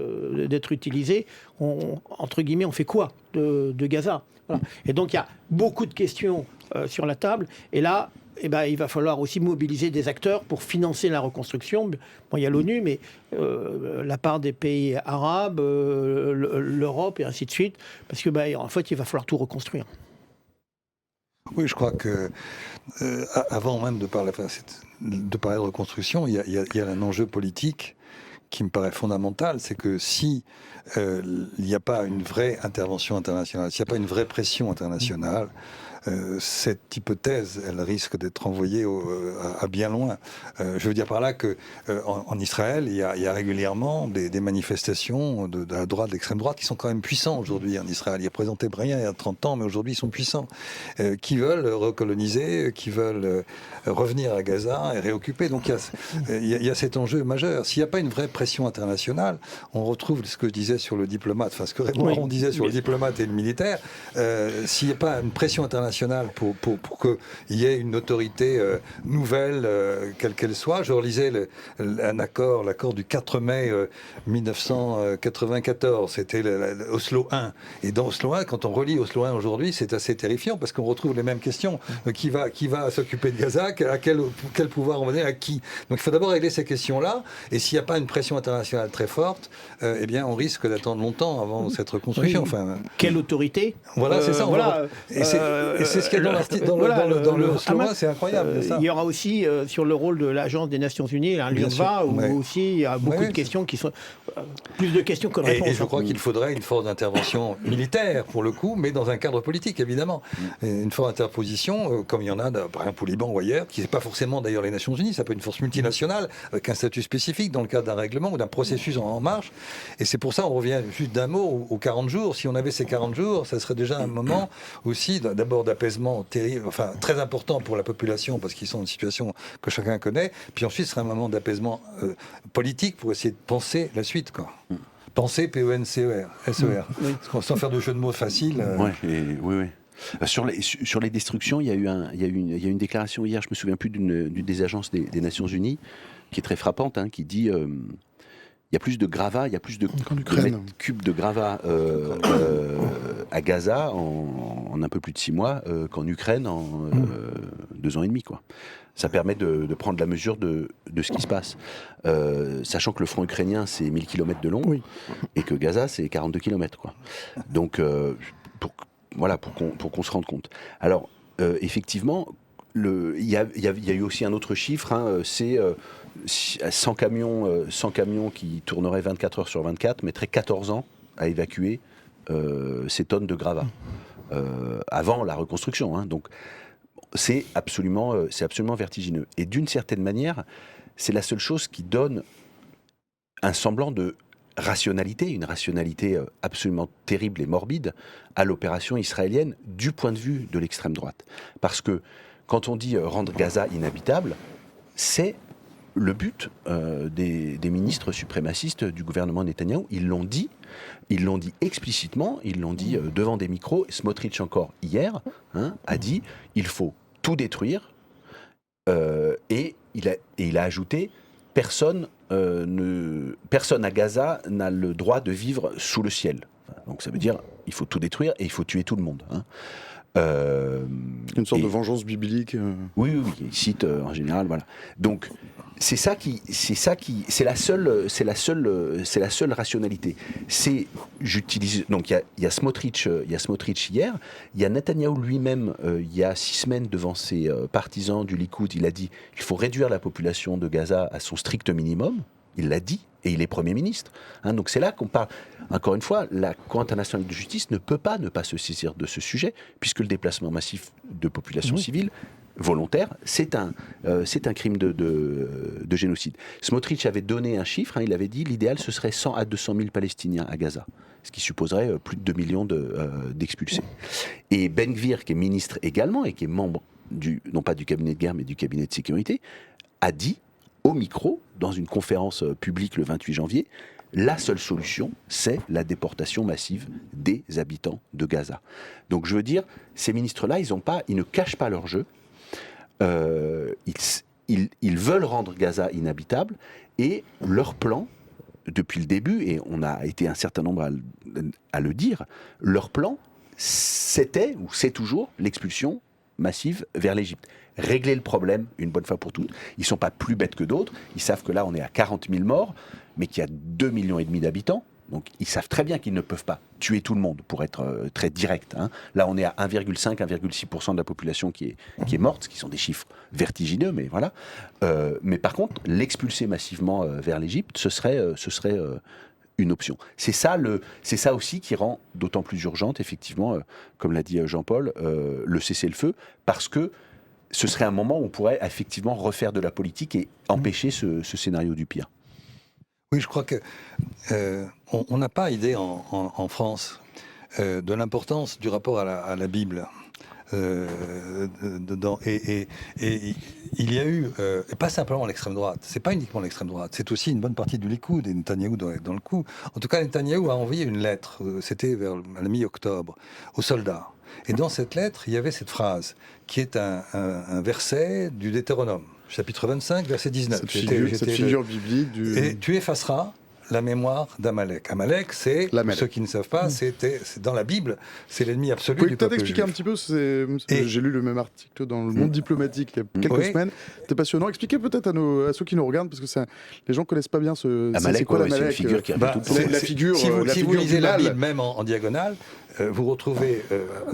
d'être utilisées, entre guillemets, on fait quoi de Gaza? Voilà. Et donc il y a beaucoup de questions sur la table, et là, il va falloir aussi mobiliser des acteurs pour financer la reconstruction. Bon, il y a l'ONU, mais la part des pays arabes, l'Europe et ainsi de suite, parce que en fait, il va falloir tout reconstruire. Oui, je crois que avant même de parler de reconstruction, il y a un enjeu politique qui me paraît fondamental, c'est que si il n'y a pas une vraie intervention internationale, s'il n'y a pas une vraie pression internationale, cette hypothèse, elle risque d'être envoyée à bien loin. Je veux dire par là que en Israël, il y a régulièrement des manifestations de la droite, de l'extrême droite, qui sont quand même puissants aujourd'hui en Israël. Ils représentaient rien il y a 30 ans, mais aujourd'hui ils sont puissants, qui veulent recoloniser, qui veulent revenir à Gaza et réoccuper. Donc il y a cet enjeu majeur. S'il n'y a pas une vraie pression internationale, on retrouve ce que je disais sur le diplomate, enfin ce que Raymond Aron disait sur le diplomate et le militaire. S'il n'y a pas une pression internationale pour qu'il y ait une autorité nouvelle, quelle qu'elle soit. Je relisais l'accord du 4 mai 1994, c'était Oslo 1. Et dans Oslo 1, quand on relit Oslo 1 aujourd'hui, c'est assez terrifiant parce qu'on retrouve les mêmes questions. Qui va s'occuper de Gaza? À quel pouvoir on va donner? À qui? Donc il faut d'abord régler ces questions-là. Et s'il n'y a pas une pression internationale très forte, eh bien on risque d'attendre longtemps avant cette reconstruction. Oui. Enfin, quelle autorité? Voilà, c'est ça. Et c'est ce qu'il y a dans le Oslo 1, c'est incroyable. Il y aura aussi sur le rôle de l'Agence des Nations Unies, l'UNRWA, où aussi il y a beaucoup de questions qui sont plus de questions que de réponses. Et je crois qu'il faudrait une force d'intervention militaire pour le coup, mais dans un cadre politique évidemment. Une force d'interposition, comme il y en a par exemple au Liban ou ailleurs, qui n'est pas forcément d'ailleurs les Nations Unies, ça peut être une force multinationale avec un statut spécifique dans le cadre d'un règlement ou d'un processus en marche. Et c'est pour ça on revient juste d'un mot aux 40 jours. Si on avait ces 40 jours, ça serait déjà un moment aussi d'abord d'apaisement terrible, enfin très important pour la population parce qu'ils sont dans une situation que chacun connaît. Puis ensuite, ce serait un moment d'apaisement politique pour essayer de penser la suite, quoi. Penser PENCER, SER, sans faire de jeu de mots facile. Oui. Sur les destructions, il y a eu une déclaration hier, je me souviens plus d'une des agences des Nations Unies, qui est très frappante, qui dit il y a plus de gravats, il y a plus de mètres cubes de gravats à Gaza en un peu plus de 6 mois qu'en Ukraine en 2 ans et demi, quoi. Ça permet de prendre la mesure de ce qui se passe. Sachant que le front ukrainien, c'est 1000 km de long, et que Gaza, c'est 42 km, quoi. Donc, voilà, pour qu'on se rende compte. Alors, effectivement, il y a eu aussi un autre chiffre, hein, c'est 100 camions qui tourneraient 24 heures sur 24 mettraient 14 ans à évacuer ces tonnes de gravats avant la reconstruction. Hein. Donc, c'est absolument vertigineux. Et d'une certaine manière, c'est la seule chose qui donne un semblant de rationalité, une rationalité absolument terrible et morbide à l'opération israélienne du point de vue de l'extrême droite. Parce que quand on dit rendre Gaza inhabitable, c'est le but des ministres suprémacistes du gouvernement Netanyahou. Ils l'ont dit explicitement, ils l'ont dit devant des micros. Smotrich encore hier a dit il faut tout détruire et il a ajouté personne à Gaza n'a le droit de vivre sous le ciel. Donc ça veut dire il faut tout détruire et il faut tuer tout le monde. Une sorte de vengeance biblique. Oui, il cite en général, voilà. Donc c'est la seule rationalité. Donc il y a Smotrich hier, il y a Netanyahou lui-même il y a 6 semaines devant ses partisans du Likoud, il a dit qu'il faut réduire la population de Gaza à son strict minimum. Il l'a dit. Et il est Premier ministre. Donc c'est là qu'on parle. Encore une fois, la Cour internationale de justice ne peut pas ne pas se saisir de ce sujet, puisque le déplacement massif de population civile volontaire, c'est un crime de génocide. Smotrich avait donné un chiffre, il avait dit l'idéal ce serait 100 à 200 000 Palestiniens à Gaza, ce qui supposerait plus de 2 millions d'expulsés. Et Ben Gvir, qui est ministre également, et qui est membre, non pas du cabinet de guerre, mais du cabinet de sécurité, a dit au micro, dans une conférence publique le 28 janvier, la seule solution, c'est la déportation massive des habitants de Gaza. Donc je veux dire, ces ministres-là, ils ne cachent pas leur jeu. Ils veulent rendre Gaza inhabitable et leur plan, depuis le début, et on a été un certain nombre à le dire, leur plan, c'était, ou c'est toujours, l'expulsion massive vers l'Égypte. Régler le problème une bonne fois pour toutes. Ils ne sont pas plus bêtes que d'autres. Ils savent que là, on est à 40 000 morts, mais qu'il y a 2,5 millions d'habitants. Donc, ils savent très bien qu'ils ne peuvent pas tuer tout le monde, pour être très direct. Là, on est à 1,5-1,6% de la population qui est morte, ce qui sont des chiffres vertigineux, mais voilà. Mais par contre, l'expulser massivement vers l'Égypte, ce serait une option. C'est ça aussi qui rend d'autant plus urgente, effectivement, comme l'a dit Jean-Paul, le cessez-le-feu, parce que ce serait un moment où on pourrait effectivement refaire de la politique et empêcher ce scénario du pire. Oui, je crois que on n'a pas idée en France de l'importance du rapport à la Bible. Dedans. Et il y a eu, et pas simplement l'extrême droite, c'est pas uniquement l'extrême droite, c'est aussi une bonne partie du Likoud, et Netanyahou doit être dans le coup. En tout cas, Netanyahou a envoyé une lettre, c'était à la mi-octobre, aux soldats. Et dans cette lettre, il y avait cette phrase, qui est un verset du Deutéronome, chapitre 25, verset 19. Cette figure biblique du... Et tu effaceras la mémoire d'Amalek. Amalek, c'est, pour ceux qui ne savent pas, c'est dans la Bible, c'est l'ennemi absolu du peuple juif. Expliquer un petit peu, j'ai lu le même article dans Le Monde diplomatique il y a quelques semaines, c'était passionnant. Expliquez peut-être à ceux qui nous regardent, parce que les gens ne connaissent pas bien Amalek, c'est quoi l'Amalek, c'est une figure qui si vous lisez la Bible, même en diagonale, vous retrouvez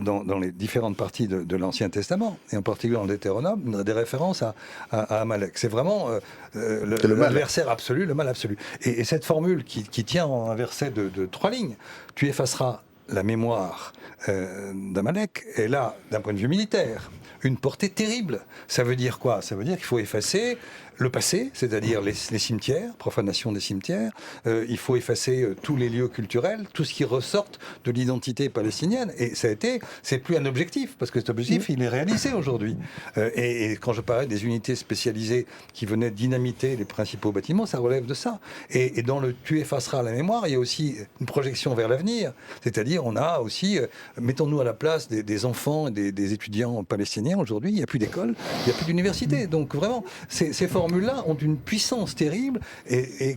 dans les différentes parties de l'Ancien Testament, et en particulier dans le Deutéronome, des références à Amalek. C'est vraiment l'adversaire absolu, le mal absolu. Et cette formule qui tient en un verset de 3 lignes, tu effaceras la mémoire d'Amalek, est là, d'un point de vue militaire, une portée terrible. Ça veut dire quoi ? Ça veut dire qu'il faut effacer le passé, c'est-à-dire les cimetières, profanation des cimetières. Il faut effacer tous les lieux culturels, tout ce qui ressorte de l'identité palestinienne. Et c'est plus un objectif, parce que cet objectif, il est réalisé aujourd'hui. Et quand je parlais des unités spécialisées qui venaient dynamiter les principaux bâtiments, ça relève de ça. Et dans le « tu effaceras la mémoire », il y a aussi une projection vers l'avenir. C'est-à-dire, on a aussi, mettons-nous à la place des enfants et des étudiants palestiniens. Aujourd'hui, il n'y a plus d'école, il n'y a plus d'université. Donc vraiment, ces formules-là ont une puissance terrible. Et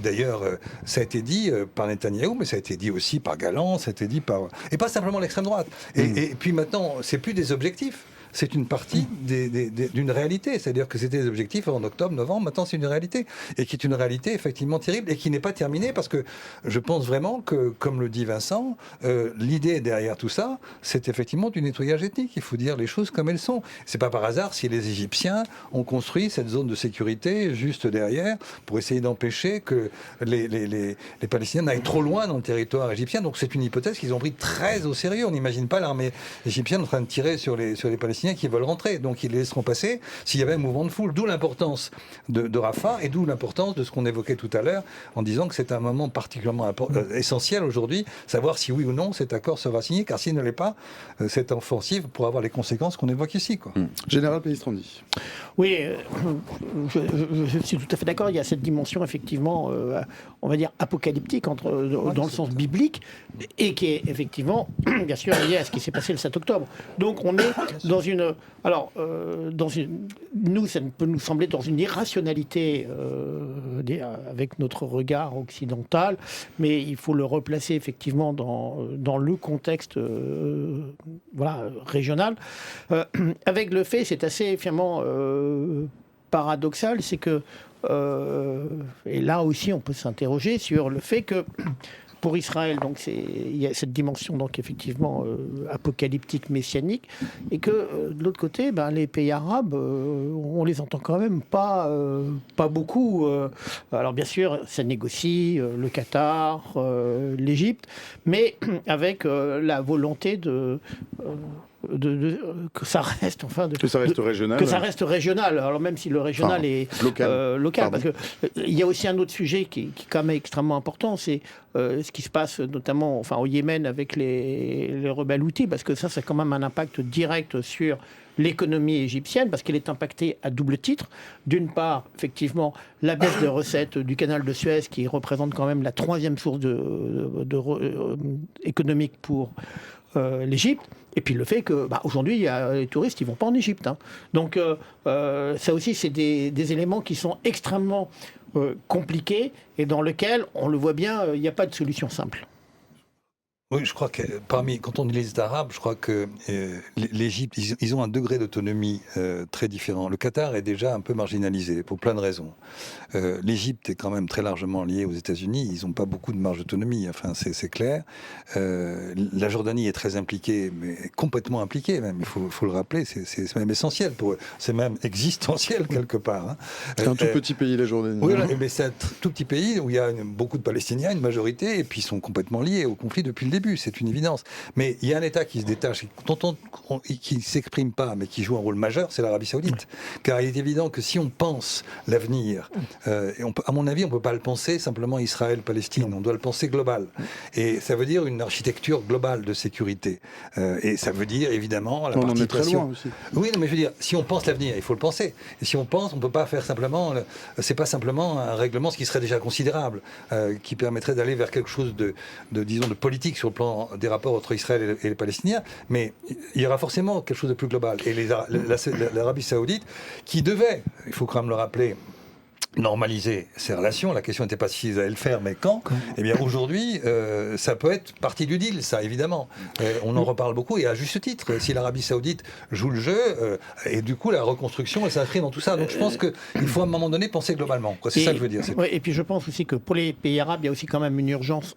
d'ailleurs, ça a été dit par Netanyahou, mais ça a été dit aussi par Galland, ça a été dit par... Et pas simplement l'extrême droite. Et puis maintenant, c'est plus des objectifs. c'est une partie d'une réalité. C'est-à-dire que c'était des objectifs en octobre, novembre, maintenant c'est une réalité. Et qui est une réalité effectivement terrible et qui n'est pas terminée parce que je pense vraiment que, comme le dit Vincent, l'idée derrière tout ça, c'est effectivement du nettoyage ethnique. Il faut dire les choses comme elles sont. C'est pas par hasard si les Égyptiens ont construit cette zone de sécurité juste derrière pour essayer d'empêcher que les Palestiniens n'aillent trop loin dans le territoire égyptien. Donc c'est une hypothèse qu'ils ont pris très au sérieux. On n'imagine pas l'armée égyptienne en train de tirer sur les Palestiniens qui veulent rentrer. Donc ils les laisseront passer s'il y avait un mouvement de foule. D'où l'importance de Rafah et d'où l'importance de ce qu'on évoquait tout à l'heure en disant que c'est un moment particulièrement essentiel aujourd'hui, savoir si oui ou non cet accord sera signé, car s'il ne l'est pas, cette offensive pourra avoir les conséquences qu'on évoque ici. Général Pellistrandi. Oui, je suis tout à fait d'accord. Il y a cette dimension, effectivement, on va dire apocalyptique, dans le sens biblique, et qui est effectivement, bien sûr, liée à ce qui s'est passé le 7 octobre. Donc on est dans une... Alors, nous, ça peut nous sembler dans une irrationalité avec notre regard occidental, mais il faut le replacer effectivement dans le contexte régional. Avec le fait, c'est assez finalement paradoxal, c'est que, et là aussi on peut s'interroger sur le fait que pour Israël, donc il y a cette dimension donc effectivement apocalyptique, messianique, et que de l'autre côté, les pays arabes, on les entend quand même pas beaucoup. Alors bien sûr, ça négocie le Qatar, l'Égypte, mais avec la volonté que ça reste que ça reste régional. Que ça reste régional. Alors même si le régional est local, parce que il y a aussi un autre sujet qui est quand même extrêmement important, c'est ce qui se passe notamment au Yémen avec les rebelles houthis, parce que ça a quand même un impact direct sur l'économie égyptienne, parce qu'elle est impactée à double titre. D'une part, effectivement, la baisse de recettes du canal de Suez, qui représente quand même la troisième source économique pour l'Égypte, et puis le fait que aujourd'hui les touristes ils vont pas en Égypte, hein. Donc ça aussi c'est des éléments qui sont extrêmement compliqués et dans lesquels on le voit bien, il n'y a pas de solution simple. Oui, je crois que quand on dit les États arabes, je crois que l'Égypte, ils ont un degré d'autonomie très différent. Le Qatar est déjà un peu marginalisé pour plein de raisons. L'Égypte est quand même très largement liée aux États-Unis. Ils n'ont pas beaucoup de marge d'autonomie. Enfin, c'est clair. La Jordanie est très impliquée, mais complètement impliquée même. Il faut le rappeler. C'est même essentiel pour eux. C'est même existentiel quelque part. Hein. C'est un tout petit pays, la Jordanie. Oui, mais c'est un tout petit pays où il y a beaucoup de Palestiniens, une majorité, et puis ils sont complètement liés au conflit depuis le début. C'est une évidence. Mais il y a un État qui se détache, qui ne s'exprime pas, mais qui joue un rôle majeur, c'est l'Arabie Saoudite. Car il est évident que si on pense l'avenir, à mon avis, on ne peut pas le penser simplement Israël-Palestine, on doit le penser global. Et ça veut dire une architecture globale de sécurité. Et ça veut dire, évidemment, la participation... On en est très loin aussi. Oui, non, mais je veux dire, si on pense l'avenir, il faut le penser. Et si on pense, on ne peut pas faire simplement... C'est pas simplement un règlement, ce qui serait déjà considérable, qui permettrait d'aller vers quelque chose de politique sur le plan des rapports entre Israël et les Palestiniens, mais il y aura forcément quelque chose de plus global. Et l'Arabie Saoudite, qui devait, il faut quand même le rappeler, normaliser ces relations. La question n'était pas s'ils allaient le faire, mais quand. Eh bien, aujourd'hui, ça peut être partie du deal, ça, évidemment. On en reparle beaucoup, et à juste titre. Si l'Arabie Saoudite joue le jeu, et du coup, la reconstruction, elle s'inscrit dans tout ça. Donc, je pense qu'il faut, à un moment donné, penser globalement. C'est ça que je veux dire. Et puis, je pense aussi que pour les pays arabes, il y a aussi quand même une urgence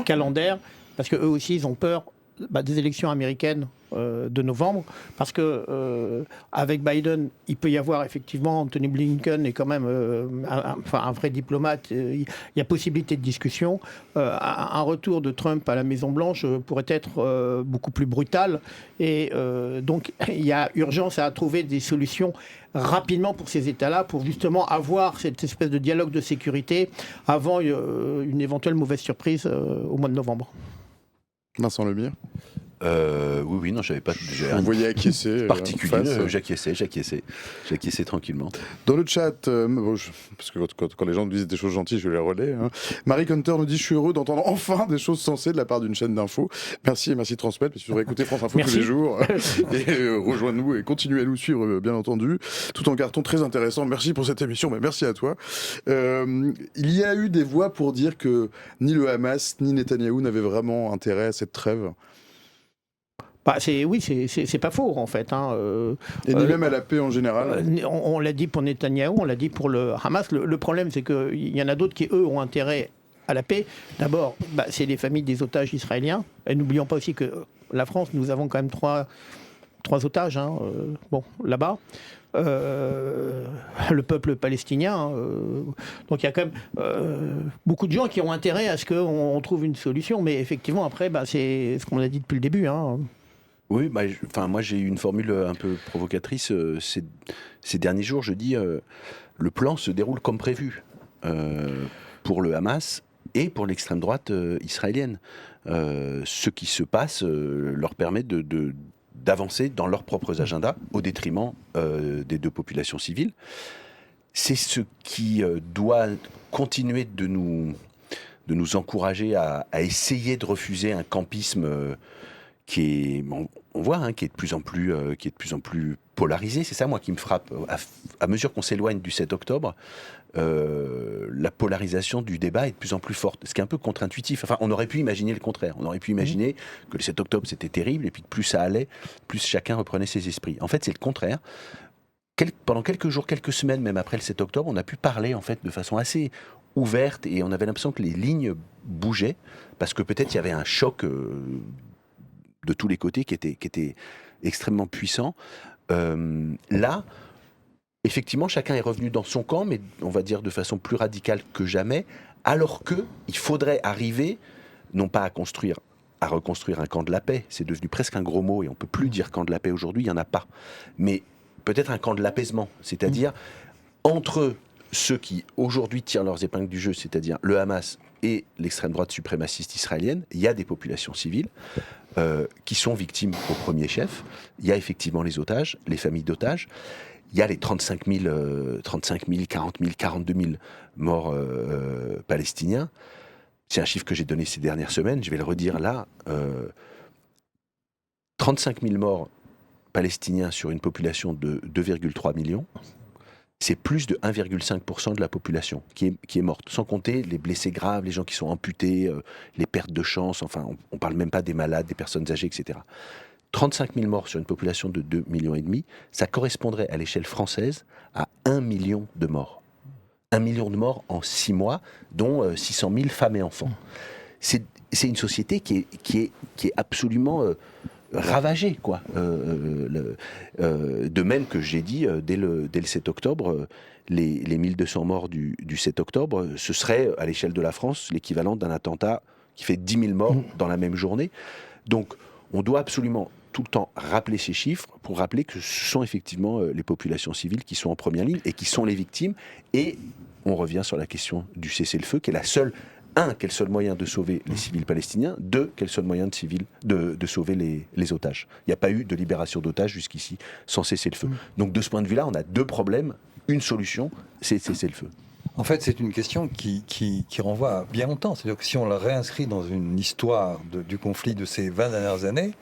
calendaire, parce qu'eux aussi, ils ont peur des élections américaines de novembre, parce que avec Biden, il peut y avoir effectivement, Anthony Blinken est quand même un vrai diplomate, il y a possibilité de discussion. Un retour de Trump à la Maison-Blanche pourrait être beaucoup plus brutal, et donc il y a urgence à trouver des solutions rapidement pour ces États-là, pour justement avoir cette espèce de dialogue de sécurité avant une éventuelle mauvaise surprise au mois de novembre. Vincent Lemire. Oui, non, j'avais pas. Vous voyez acquiescer. Particulier, j'acquiesçais tranquillement. Dans le chat, parce que quand les gens nous disent des choses gentilles, je les relais. Hein. Marie Hunter nous dit: je suis heureux d'entendre enfin des choses sensées de la part d'une chaîne d'infos. Merci et merci de transmettre, parce que vous écouter France Info tous les jours. Et rejoignez-nous et continuez à nous suivre, bien entendu. Tout en carton très intéressant. Merci pour cette émission, mais merci à toi. Il y a eu des voix pour dire que ni le Hamas ni Netanyahou n'avaient vraiment intérêt à cette trêve. Oui, c'est pas faux en fait. Et ni même à la paix en général. On l'a dit pour Netanyahou, on l'a dit pour le Hamas. Le problème, c'est qu'il y en a d'autres qui, eux, ont intérêt à la paix. D'abord, c'est les familles des otages israéliens. Et n'oublions pas aussi que la France, nous avons quand même trois otages là-bas. Le peuple palestinien. Donc il y a quand même beaucoup de gens qui ont intérêt à ce qu'on trouve une solution. Mais effectivement, après, c'est ce qu'on a dit depuis le début. Oui, moi j'ai eu une formule un peu provocatrice ces derniers jours. Je dis le plan se déroule comme prévu pour le Hamas et pour l'extrême droite israélienne. Ce qui se passe leur permet d'avancer dans leurs propres agendas au détriment des deux populations civiles. C'est ce qui doit continuer de nous encourager à essayer de refuser un campisme qui est, on voit, qui est de plus en plus polarisé. C'est ça, moi, qui me frappe. À mesure qu'on s'éloigne du 7 octobre, la polarisation du débat est de plus en plus forte. Ce qui est un peu contre-intuitif. Enfin, on aurait pu imaginer le contraire. On aurait pu imaginer que le 7 octobre, c'était terrible, et puis que plus ça allait, plus chacun reprenait ses esprits. En fait, c'est le contraire. Pendant quelques jours, quelques semaines, même après le 7 octobre, on a pu parler, en fait, de façon assez ouverte, et on avait l'impression que les lignes bougeaient, parce que peut-être il y avait un choc de tous les côtés qui était extrêmement puissant. Là, effectivement, chacun est revenu dans son camp, mais on va dire de façon plus radicale que jamais, alors qu'il faudrait arriver, non pas à reconstruire un camp de la paix, c'est devenu presque un gros mot, et on ne peut plus dire camp de la paix aujourd'hui, il n'y en a pas, mais peut-être un camp de l'apaisement, c'est-à-dire entre ceux qui aujourd'hui tirent leurs épingles du jeu, c'est-à-dire le Hamas et l'extrême droite suprémaciste israélienne, il y a des populations civiles qui sont victimes au premier chef. Il y a effectivement les otages, les familles d'otages. Il y a les 35 000, 40 000, 42 000 morts palestiniens. C'est un chiffre que j'ai donné ces dernières semaines, je vais le redire là. 35 000 morts palestiniens sur une population de 2,3 millions. C'est plus de 1,5% de la population qui est morte, sans compter les blessés graves, les gens qui sont amputés, les pertes de chance, enfin on ne parle même pas des malades, des personnes âgées, etc. 35 000 morts sur une population de 2,5 millions, ça correspondrait à l'échelle française à 1 million de morts. 1 million de morts en 6 mois, dont 600 000 femmes et enfants. C'est une société qui est absolument ravagée, quoi. De même que j'ai dit, dès le 7 octobre, les 1200 morts du 7 octobre, ce serait, à l'échelle de la France, l'équivalent d'un attentat qui fait 10 000 morts dans la même journée. Donc, on doit absolument tout le temps rappeler ces chiffres pour rappeler que ce sont effectivement les populations civiles qui sont en première ligne et qui sont les victimes. Et on revient sur la question du cessez-le-feu, qui est la seule... quel seul moyen de sauver les civils palestiniens. 2, quel seul moyen de sauver les otages. Il n'y a pas eu de libération d'otages jusqu'ici sans cessez-le-feu. Donc de ce point de vue-là, on a 2 problèmes. Une solution, c'est cessez-le-feu. En fait, c'est une question qui renvoie à bien longtemps. C'est-à-dire que si on la réinscrit dans une histoire du conflit de ces 20 dernières années,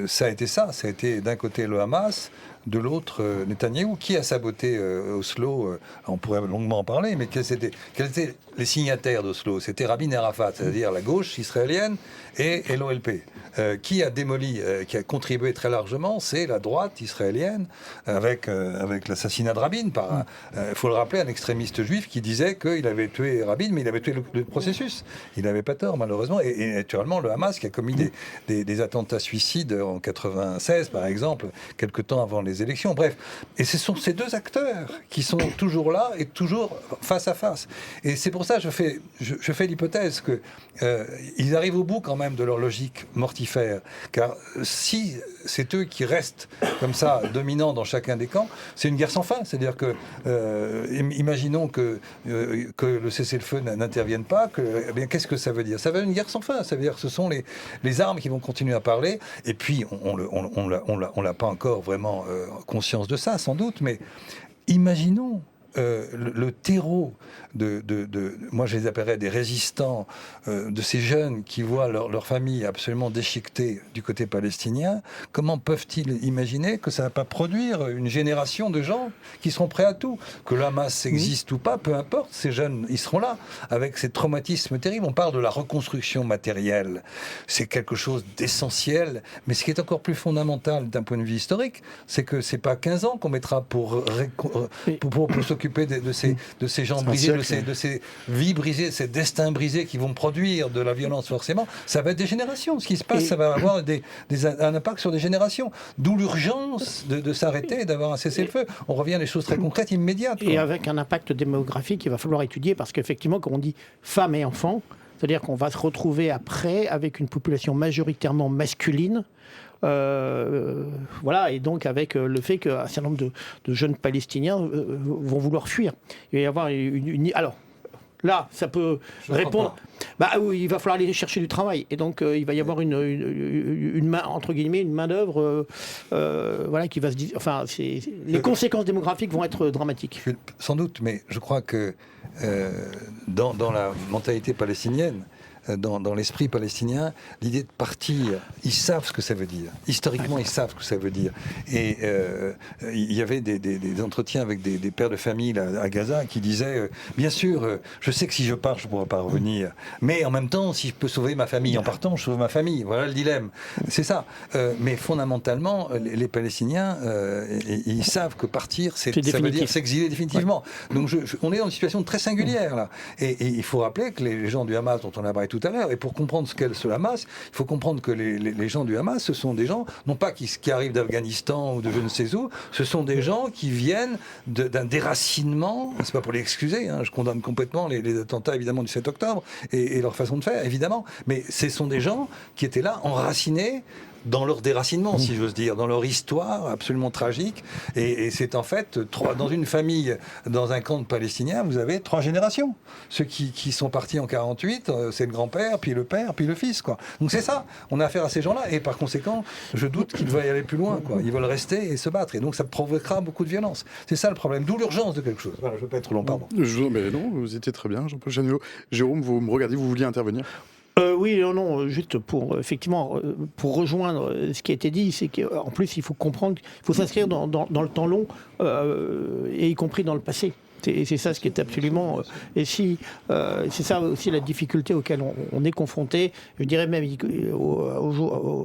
ça a été d'un côté le Hamas, de l'autre Netanyahou, qui a saboté Oslo. On pourrait longuement en parler, mais quels étaient les signataires d'Oslo? C'était Rabin et Arafat, c'est-à-dire la gauche israélienne et l'OLP. Qui a démoli, qui a contribué très largement, c'est la droite israélienne, avec l'assassinat de Rabin par, il faut le rappeler, un extrémiste juif qui disait qu'il avait tué Rabin, mais il avait tué le processus. Il n'avait pas tort, malheureusement. Et naturellement, le Hamas, qui a commis des attentats suicides en 96, par exemple, quelque temps avant les élections. Bref, et ce sont ces 2 acteurs qui sont toujours là et toujours face à face. Et c'est pour ça que je fais l'hypothèse que ils arrivent au bout quand même de leur logique mortifère. Car si c'est eux qui restent comme ça, dominants dans chacun des camps, c'est une guerre sans fin. C'est-à-dire que, imaginons que le cessez-le-feu n'intervienne pas, eh bien, qu'est-ce que ça veut dire? Ça veut dire une guerre sans fin. Ça veut dire que ce sont les armes qui vont continuer à parler. Et puis, on l'a pas encore vraiment conscience de ça, sans doute, mais imaginons le terreau moi je les appellerais des résistants, de ces jeunes qui voient leur famille absolument déchiquetée du côté palestinien, comment peuvent-ils imaginer que ça ne va pas produire une génération de gens qui seront prêts à tout? Que le Hamas existe ou pas, peu importe, ces jeunes, ils seront là, avec ces traumatismes terribles. On parle de la reconstruction matérielle. C'est quelque chose d'essentiel, mais ce qui est encore plus fondamental d'un point de vue historique, c'est que c'est pas 15 ans qu'on mettra pour s'occuper de ces gens brisés, de ces vies brisées, ces destins brisés qui vont produire de la violence forcément. Ça va être des générations. Ce qui se passe, ça va avoir un impact sur des générations. D'où l'urgence de s'arrêter et d'avoir un cessez-le-feu. On revient à des choses très concrètes, immédiates. Et avec un impact démographique qu'il va falloir étudier, parce qu'effectivement, quand on dit femmes et enfants, c'est-à-dire qu'on va se retrouver après avec une population majoritairement masculine. Voilà, et donc avec le fait qu'un certain nombre de jeunes Palestiniens vont vouloir fuir. Il va y avoir alors, là, ça peut répondre. Oui, il va falloir aller chercher du travail. Et donc, il va y avoir une main, entre guillemets, une main-d'œuvre voilà, qui va se dire. Enfin, les conséquences démographiques vont être dramatiques. Sans doute, mais je crois que dans la mentalité palestinienne, dans l'esprit palestinien, l'idée de partir, ils savent ce que ça veut dire. Historiquement, ils savent ce que ça veut dire. Et il y avait des entretiens avec des pères de famille là, à Gaza qui disaient bien sûr, je sais que si je pars, je ne pourrai pas revenir. Mais en même temps, si je peux sauver ma famille en partant, je sauve ma famille. Voilà le dilemme. C'est ça. Mais fondamentalement, les Palestiniens, ils savent que partir, ça veut dire s'exiler définitivement. Donc on est dans une situation très singulière là. Et il faut rappeler que les gens du Hamas, dont on a parlé tout à l'heure, et pour comprendre ce qu'est ce Hamas, il faut comprendre que les gens du Hamas, ce sont des gens, non pas qui arrivent d'Afghanistan ou de je ne sais où, ce sont des gens qui viennent d'un déracinement, c'est pas pour les excuser, je condamne complètement les attentats évidemment du 7 octobre et leur façon de faire, évidemment, mais ce sont des gens qui étaient là, enracinés dans leur déracinement, si j'ose dire, dans leur histoire absolument tragique. Et c'est en fait, dans une famille, dans un camp de Palestiniens, vous avez 3 générations. Ceux qui sont partis en 48, c'est le grand-père, puis le père, puis le fils, quoi. Donc c'est ça, on a affaire à ces gens-là. Et par conséquent, je doute qu'ils veulent y aller plus loin, quoi. Ils veulent rester et se battre. Et donc ça provoquera beaucoup de violence. C'est ça le problème, d'où l'urgence de quelque chose. Voilà, je ne veux pas être trop long, pardon. Mais non, vous étiez très bien, Jean-Paul Chanuot. Jérôme, vous me regardez, vous vouliez intervenir? Oui, non, juste pour rejoindre ce qui a été dit, c'est qu'en plus il faut comprendre, il faut s'inscrire dans le temps long, et y compris dans le passé. C'est ça ce qui est absolument... c'est ça aussi la difficulté auquel on est confronté. Je dirais même,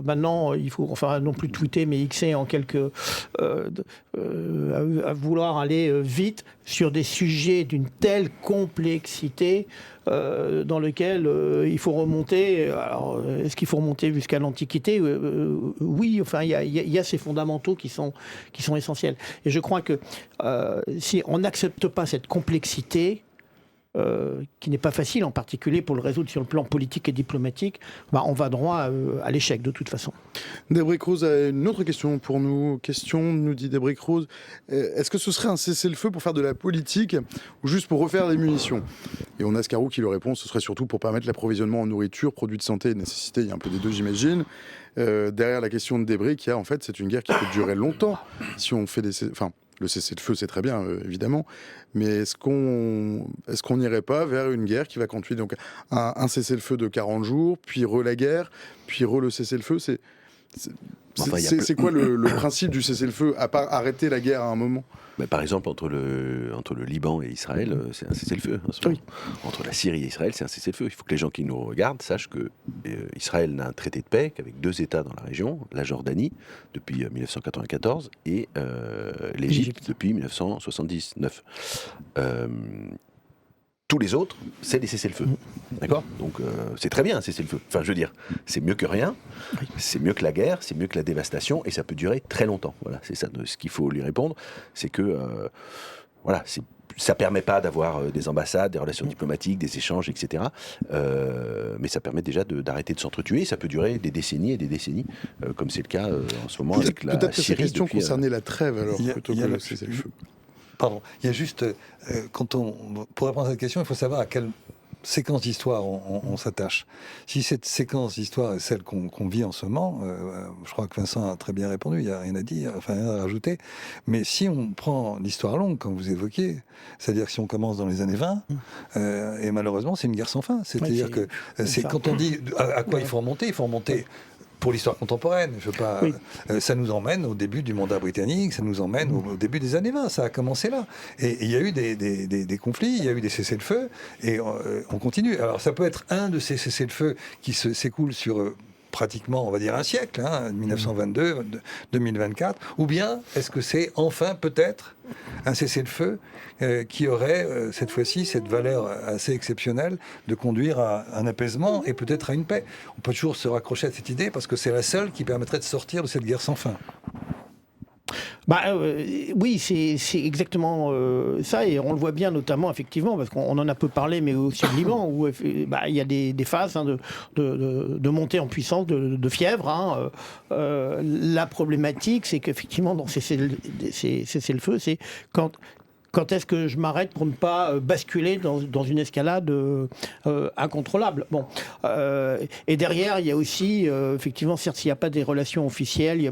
maintenant, il faut, enfin non plus tweeter, mais xer en quelques... à vouloir aller vite sur des sujets d'une telle complexité dans lequel il faut remonter. Alors, est-ce qu'il faut remonter jusqu'à l'Antiquité? Oui, enfin, il y a ces fondamentaux qui sont essentiels. Et je crois que si on n'accepte pas cette complexité, qui n'est pas facile, en particulier pour le résoudre sur le plan politique et diplomatique, on va droit à l'échec de toute façon. Débrick Rose a une autre question pour nous. Question, nous dit Débrick Rose. Est-ce que ce serait un cessez-le-feu pour faire de la politique ou juste pour refaire des munitions? Et on a Scarou qui lui répond, ce serait surtout pour permettre l'approvisionnement en nourriture, produits de santé et de nécessité. Il y a un peu des deux, j'imagine. Derrière la question de Débrick, il y a en fait, c'est une guerre qui peut durer longtemps. Si on fait le cessez-le-feu, c'est très bien, évidemment, mais est-ce qu'on n'irait pas vers une guerre qui va continuer, donc un cessez-le-feu de 40 jours, puis la guerre, puis le cessez-le-feu? C'est quoi le principe du cessez-le-feu, à part arrêter la guerre à un moment? Par exemple, entre le Liban et Israël, c'est un cessez-le-feu. Oui. Entre la Syrie et Israël, c'est un cessez-le-feu. Il faut que les gens qui nous regardent sachent que Israël n'a un traité de paix qu'avec 2 États dans la région, la Jordanie depuis 1994 et l'Égypte depuis 1979. Tous les autres, c'est des cessez-le-feu. D'accord? Donc c'est très bien un cessez-le-feu. Enfin, je veux dire, c'est mieux que rien, c'est mieux que la guerre, c'est mieux que la dévastation, et ça peut durer très longtemps. Voilà, c'est ça ce qu'il faut lui répondre. C'est que, ça permet pas d'avoir des ambassades, des relations diplomatiques, des échanges, etc. Mais ça permet déjà d'arrêter de s'entretuer. Ça peut durer des décennies et des décennies, comme c'est le cas en ce moment avec la Syrie. Peut-être que ces questions concernaient la trêve, alors, plutôt que le cessez-le-feu. Pardon, il y a juste, pour répondre à cette question, il faut savoir à quel séquence d'histoire on s'attache. Si cette séquence d'histoire est celle qu'on vit en ce moment, je crois que Vincent a très bien répondu, il n'y a rien à dire, enfin rien à rajouter, mais si on prend l'histoire longue, comme vous évoquiez, c'est-à-dire que si on commence dans les années 20, et malheureusement c'est une guerre sans fin, c'est-à-dire que c'est quand on dit à quoi il faut remonter pour l'histoire contemporaine, ça nous emmène au début du mandat britannique, ça nous emmène au début des années 20, ça a commencé là. Et il y a eu des conflits, il y a eu des cessez-le-feu, et on continue. Alors ça peut être un de ces cessez-le-feu qui s'écoule sur pratiquement, on va dire, un siècle, 1922, 2024, ou bien est-ce que c'est enfin peut-être un cessez-le-feu qui aurait cette fois-ci cette valeur assez exceptionnelle de conduire à un apaisement et peut-être à une paix. On peut toujours se raccrocher à cette idée parce que c'est la seule qui permettrait de sortir de cette guerre sans fin. Oui, c'est exactement ça, et on le voit bien notamment, effectivement, parce qu'on en a peu parlé, mais aussi au Liban, où il y a des phases de montée en puissance, de fièvre. La problématique, c'est qu'effectivement, dans ces cessez-le-feu, c'est quand est-ce que je m'arrête pour ne pas basculer dans une escalade incontrôlable. Et derrière, il y a aussi, effectivement, certes, s'il n'y a pas des relations officielles,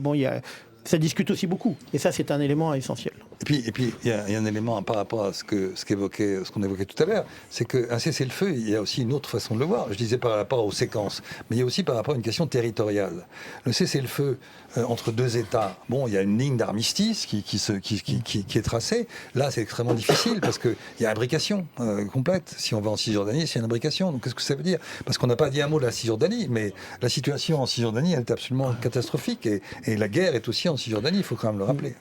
ça discute aussi beaucoup. Et ça, c'est un élément essentiel. Et puis, il y a un élément par rapport à ce qu'on évoquait tout à l'heure, c'est qu'un cessez-le-feu, il y a aussi une autre façon de le voir. Je disais par rapport aux séquences, mais il y a aussi par rapport à une question territoriale. Le cessez-le-feu entre deux États, il y a une ligne d'armistice qui est tracée. Là, c'est extrêmement difficile parce qu'il y a imbrication complète. Si on va en Cisjordanie, c'est une imbrication. Donc, qu'est-ce que ça veut dire? Parce qu'on n'a pas dit un mot de la Cisjordanie, mais la situation en Cisjordanie, elle est absolument catastrophique. Et la guerre est aussi en Cisjordanie, il faut quand même le rappeler.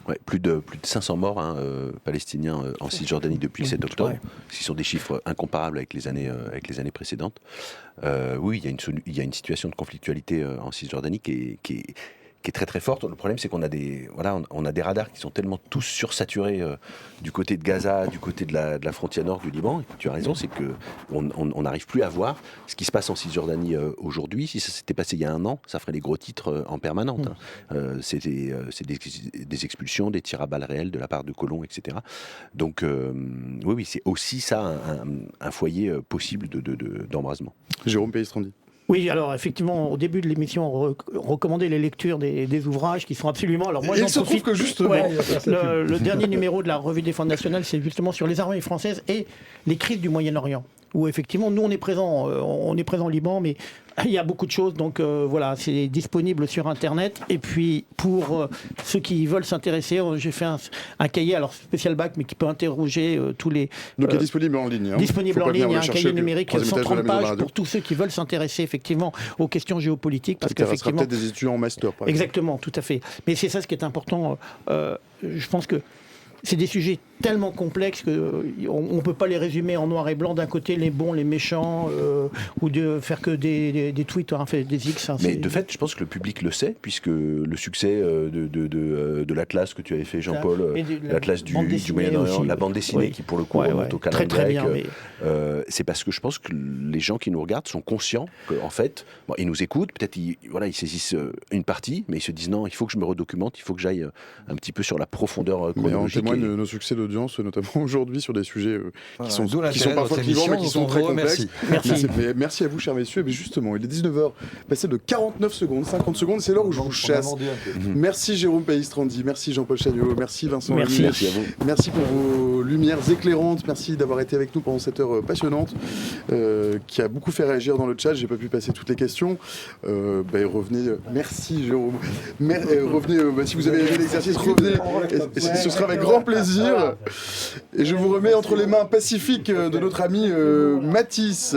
Ouais, plus de 500 morts palestiniens en Cisjordanie depuis le 7 octobre. Ce sont des chiffres incomparables avec les années précédentes. Oui, il y a une situation de conflictualité en Cisjordanie qui est très très forte. Le problème, c'est qu'on a des radars qui sont tellement tous sursaturés du côté de Gaza, du côté de la frontière nord du Liban. Et tu as raison, c'est que on n'arrive plus à voir ce qui se passe en Cisjordanie aujourd'hui. Si ça s'était passé il y a un an, ça ferait les gros titres en permanence. C'est des expulsions, des tirs à balles réelles de la part de colons, etc. Donc oui, c'est aussi ça un foyer possible d'embrasement. Jérôme Pellistrandi. Oui, alors effectivement, au début de l'émission, on recommandait les lectures des ouvrages qui sont absolument... Alors, moi, il se trouve que justement... le dernier numéro de la Revue des Défense nationale, c'est justement sur les armées françaises et les crises du Moyen-Orient, où effectivement, nous, on est présent au Liban, mais il y a beaucoup de choses, donc voilà, c'est disponible sur Internet. Et puis, pour ceux qui veulent s'intéresser, j'ai fait un cahier, alors spécial bac, mais qui peut interroger tous les... Donc, il est disponible en ligne. Disponible en ligne, un cahier numérique, 130 pages, pour tous ceux qui veulent s'intéresser, effectivement, aux questions géopolitiques. Parce qu'effectivement, peut-être des étudiants en master, par exemple. Exactement, tout à fait. Mais c'est ça ce qui est important. Je pense que c'est des sujets tellement complexes qu'on ne peut pas les résumer en noir et blanc, d'un côté les bons, les méchants, ou de faire que des tweets, des X. Mais de fait, je pense que le public le sait, puisque le succès de l'Atlas que tu avais fait, Jean-Paul, l'Atlas du Moyen-Orient, la bande dessinée qui, pour le coup, remonte au calendrier grec, c'est parce que je pense que les gens qui nous regardent sont conscients qu'en fait, ils nous écoutent, peut-être ils saisissent une partie, mais ils se disent non, il faut que je me redocumente, il faut que j'aille un petit peu sur la profondeur chronologique. Mais en témoigne nos succès d'audience, notamment aujourd'hui, sur des sujets qui sont parfois clivants, mais qui sont très complexes. Merci à vous, chers messieurs. Mais justement, il est 19h, passé de 49 secondes, 50 secondes, c'est l'heure où je vous chasse. Merci Jérôme Pellistrandi, merci Jean-Paul Chagnot, merci Vincent Lamy. Merci à vous. Merci pour vos lumières éclairantes, merci d'avoir été avec nous pendant cette heure passionnante, qui a beaucoup fait réagir dans le chat. J'ai pas pu passer toutes les questions. Revenez, merci Jérôme. Revenez, si vous avez aimé l'exercice, revenez. Et ce sera avec grand plaisir. Et je vous remets entre les mains pacifiques de notre ami Mathis.